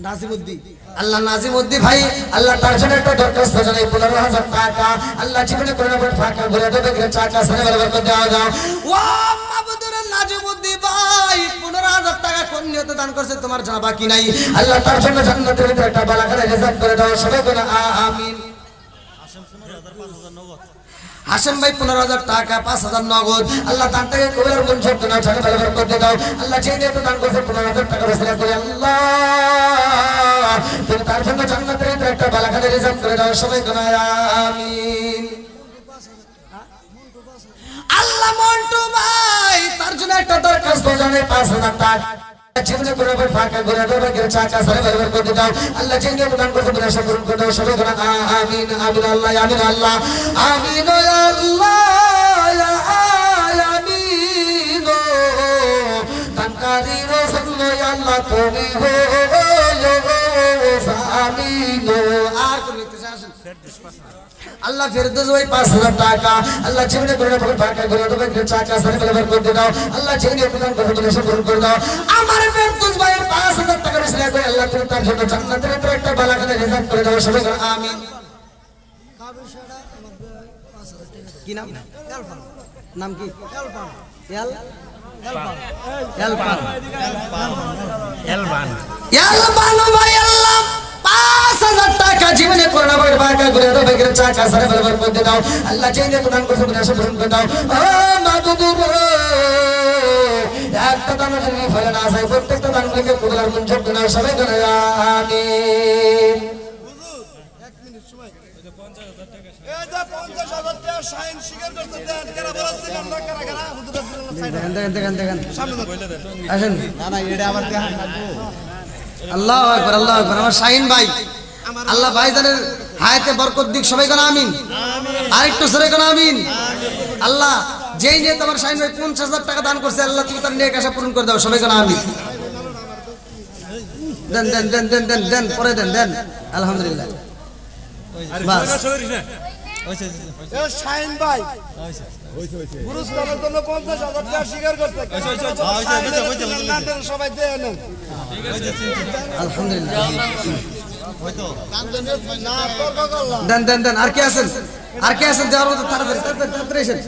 নাজিমউদ্দিন আল্লাহ নাজিমউদ্দিন ভাই আল্লাহ তার জন্য একটা দরখাস্ত জানাই 15000 টাকা আল্লাহ জীবনে করোনা ফাঁকা ঘুরে দেবে চাকা সারে বলবার করে দাও ও মাবুদুরে নাজিমউদ্দিন ভাই 15000 টাকা কোন নিয়তে দান করছে তোমার জানা বাকি নাই আল্লাহ তার জন্য জান্নাতের ভিতরে একটা বালাখানা রিজিক করে দাও সবাই বলে আমিন হাসেম ভাই 15000 টাকা 5000 নগদ আল্লাহ তার থেকে কবুল মঞ্জুর করে দাও বলবার করে দাও আল্লাহ যেই নিয়তে দান করছে 15000 টাকা রসিলা করে আল্লাহ তুমি তার জন্য জান্নাতের ভিতরে একটা বালাখানা রিজিক করে দাও সবাই বলে আমিন আল্লাহ মন্টু ভাই তার জন্য একটা দরখাস্ত জানাই 5000 টাকা জীবনে করোনা ফাঁকা ঘুরে দেবে চাকা সারে বলবার করে দাও আল্লাহ যেই তো দান করছে মনে আশা পূরণ করে দাও সবাই বলে আমিন আমিন আল্লাহ আমিন আল্লাহ আমিন আল্লাহ আমিন তাকারি রাসূল আল্লাহ তুমি হো আমিন আর কোন নিতে আসেন আল্লাহ ফেরদৌস ভাই 5000 টাকা আল্লাহ জীবনে করোনা ফাঁকা ঘুরে দেবে চাকা সারে বলবার করে দাও আল্লাহ যেই তো দান করছে মনে আশা পূরণ করে দাও আমার ফেরদৌস ভাই 5000 টাকা রসিলা করে আল্লাহ তুমি তার জন্য জান্নাতের ভিতরে একটা বালাখানা রিজিক করে দাও সবাই বলে আমিন কি নাম কি টাকা জীবনে করোনা ফাঁকা ঘুরে দেবে চাকা সারে বলবার করে দাও আল্লাহ যেই তো দান করছে মনে আশা পূরণ করে দাও ও মাবুদুরে একটা দানা যদি ফেলে না যায় প্রত্যেকটা দানগুলিকে কবুল মঞ্জুর করে নাও সবাই করে আমিন। আল্লাহ আকবার আল্লাহ আকবার। আমার শাহিন ভাই আল্লাহ ভাইজানের হায়াতে বরকত দিক সবাই কোন আমিন। আরেকটু জোরে কোন আমিন। আল্লাহ যেই নিয়ে তোমার শাহিন ভাই 50,000 টাকা দান করছে আল্লাহ তুমি তার নেক আশা পূরণ করে দাও সবাই কোন আমিন। দেন দেন দেন দেন দেন দেন পরে দেন দেন আলহামদুলিল্লাহ। বাস শাহিন ভাই পুরস্কারের জন্য 50,000 টাকা স্বীকার করতে সবাই দেন আলহামদুলিল্লাহ। দেন দেন দেন আর কে আছেন আর কে আছেন যাওয়ার মতো তাড়াতাড়ি তাড়াতাড়ি তাড়াতাড়ি এসেন।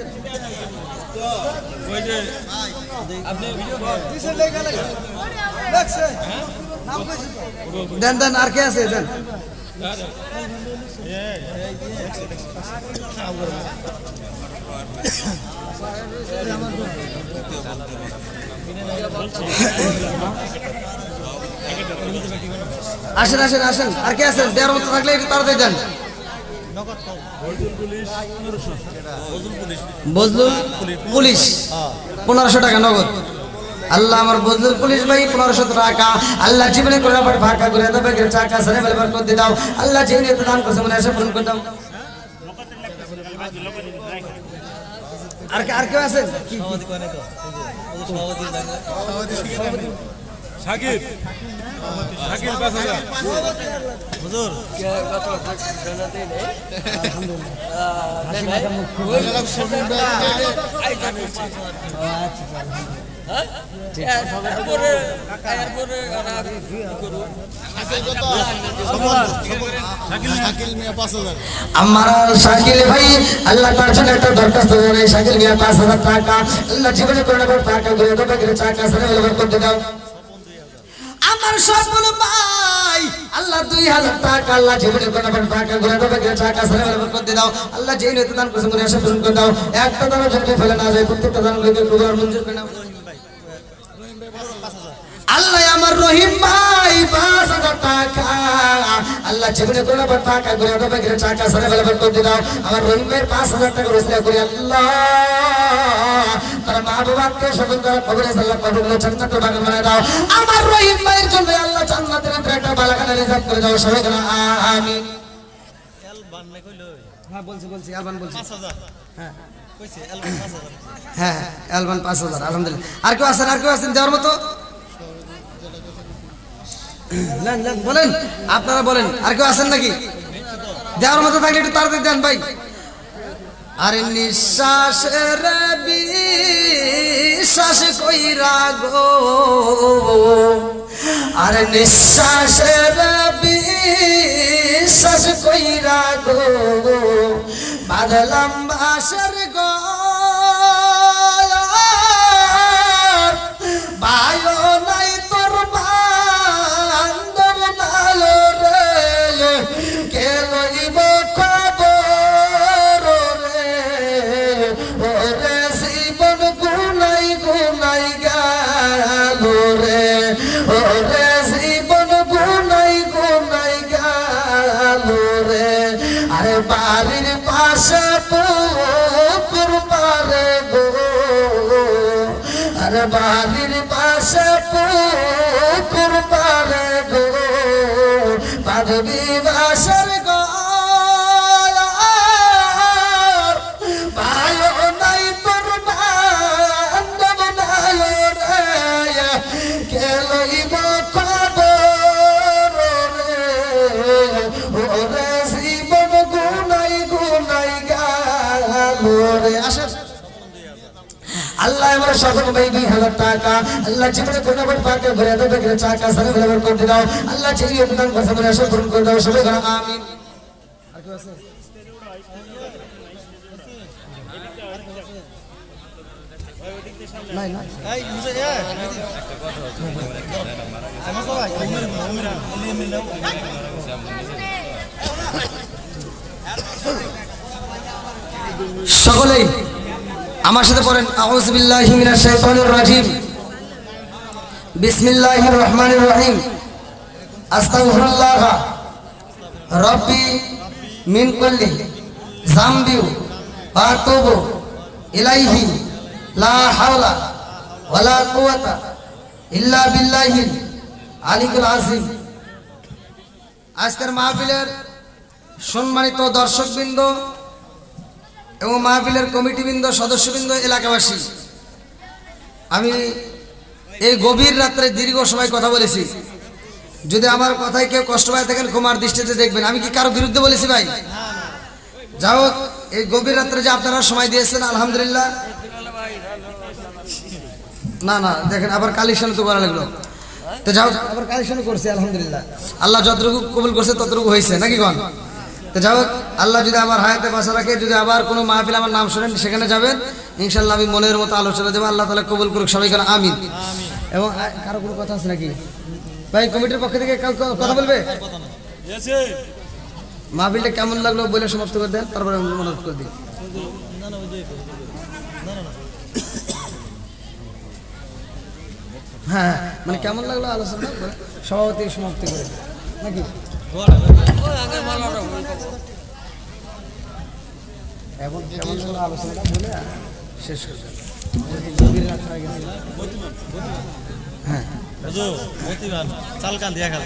দেন দেন আর কে আছে দেন। আসেন আসেন আসেন আর কে আছেন দেওয়ার মতো থাকলে একটু তাড়াতাড়ি দেন। বজলুল পুলিশ 1500 টাকা নগদ। আল্লাহ আমার বজলুল পুলিশ ভাই 1500 টাকা আল্লাহ জীবনে করে আবার ভাগা করে দেবে টাকা সারে বলবার করে দাও আল্লাহ জীবনে দান করছে মনে আশা পূরণ করে দাও। আর আর কেউ আছে শাকিব শাকিব 5000 হুজুর আমার শাকিল ভাই আল্লাহ তার জন্য একটা দরখাস্ত জানাই শাকিল মিয়া 5000 টাকা আল্লাহ জীবনে করে আবার টাকা করে দেবে টাকা সারে বলবার করে দাও। আমার সবল ভাই আল্লাহ 2000 টাকা আল্লাহ জীবনে করে আবার টাকা করে দেবে টাকা সারে বলবার করে দাও আল্লাহ যেই নিয়ত দান করছে মনে আশা পূরণ করে দাও। একটা দানা যদি ফেলে না যায় প্রত্যেকটা দানগুলোকে কবুল মঞ্জুর করে নাও। আল্লাহ আমার রহিম ভাই 5000 টাকা আল্লাহ জীবনে করে আবার টাকা করে দেবে টাকা সারে বলবার করে দাও। আমার রহিম ভাই 5000 টাকা রসিলা করে আল্লাহ তার মা বাবাকে সকল করে কবরে আল্লাহ কবরে জান্নাতের বাগান বানায় দাও। আমার রহিম ভাইয়ের জন্য আল্লাহ জান্নাতের একটা বালাখানা রিজার্ভ করে দাও সবাই বলো আমিন। এলবান না কইলো হ্যাঁ বলছি বলছি এলবান বলছি 5000 হ্যাঁ কইছে এলবান 5000 হ্যাঁ এলবান 5000 আলহামদুলিল্লাহ। আর কেউ আছেন দেওয়ার মতো নেন নেন বলেন আপনারা বলেন আর কেউ আছেন নাকি দেওয়ার মতো থাকলে একটু তাড়াতাড়ি দেন ভাই। আরে নিঃশ্বাসের বিশ্বাস কইরা গো আরে নিঃশ্বাসের বিশ্বাস কইরা গো বাদলাম বাসের গো বায়ো নাই তোর বান্ধব নালো রে কে লইব খবর রে ওরে জীবন গুনাই গুনাই গেল রে ওরে জীবন গুনাই গুনাই গেল রে। আরে বাড়ির পাশে পুকুর পারে গো আরে বাড়ির পাশে পুকুর পারে গো বাদবি বাসর গো ভালো নাই তোর বান্ধব নাই রে কে লইব খবর রে ওরে জীবন গুনাই গুনাই গেল রে। আসেন আল্লাহ আমার সকল ভাই 2000 টাকা আল্লাহ জীবনে কোনো বড় পাকে ভরে দেবে টাকা সারা বরাবর করে দাও আল্লাহ চেয়ে দান করতে মনে আশা পূরণ করে দাও সবাই বলো আমিন। আর কেউ আছে নাই না এই মুসে সমস্যা ভাই সকলেই আমার সাথে পড়েন আউযু বিল্লাহি মিনাশ শাইতানির রাজিম বিসমিল্লাহির রহমানির রহিম। আস্তাগফিরুল্লাহ রব্বি মিন কুল্লি যামবি ওয়া আতুবু ইলাইহি লা হাওলা ওয়ালা কুওয়াতা ইল্লা বিল্লাহিল আলিয়্যিল আযীম। আজকের মাহফিলের সম্মানিত দর্শকবৃন্দ এবং মাহফিলের কমিটিবৃন্দ, সদস্যবৃন্দ, এলাকাবাসী, আমি এই গভীর রাত্রে দীর্ঘ সময় কথা বলেছি। যদি আমার কথায় কেউ কষ্ট পায় থাকেন ক্ষমার দৃষ্টিতে দেখবেন। আমি কি কারো বিরুদ্ধে বলেছি ভাই? যাই হোক, এই গভীর রাত্রে যে আপনারা সময় দিয়েছেন আলহামদুলিল্লাহ। না না দেখেন আবার কালেকশন তো করা লাগলো। তো যাই হোক, আবার কালেকশন করছে আলহামদুলিল্লাহ। আল্লাহ যতটুকু কবুল করছে ততটুকু হয়েছে নাকি কন? তো যাই হোক, আল্লাহ যদি আমার হায়াতে বাঁচা রাখে, যদি আবার কোনো মাহফিল আমার নাম শোনেন সেখানে যাবেন ইনশাল্লাহ। আমি মনের মতো আলোচনা দেবো। আল্লাহ তাআলা কবুল করুক সবাই, কেন আমিন। এবং কারো কোনো কথা আছে নাকি ভাই? কমিটির পক্ষ থেকে কেউ কথা বলবে? মাহফিলটা কেমন লাগলো বলে সমাপ্ত করে দেন, তারপরে আমি অনুরোধ করে দিই। হ্যাঁ, মানে কেমন লাগলো আলোচনা সভাপতি সমাপ্তি করে নাকি? এখন কেমন লাগলো আলোচনাটা বলে শেষ করে দেন। হ্যাঁ, চালকান্দি 1000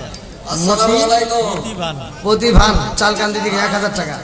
প্রতিভান চালকান্দি থেকে 1000 টাকা।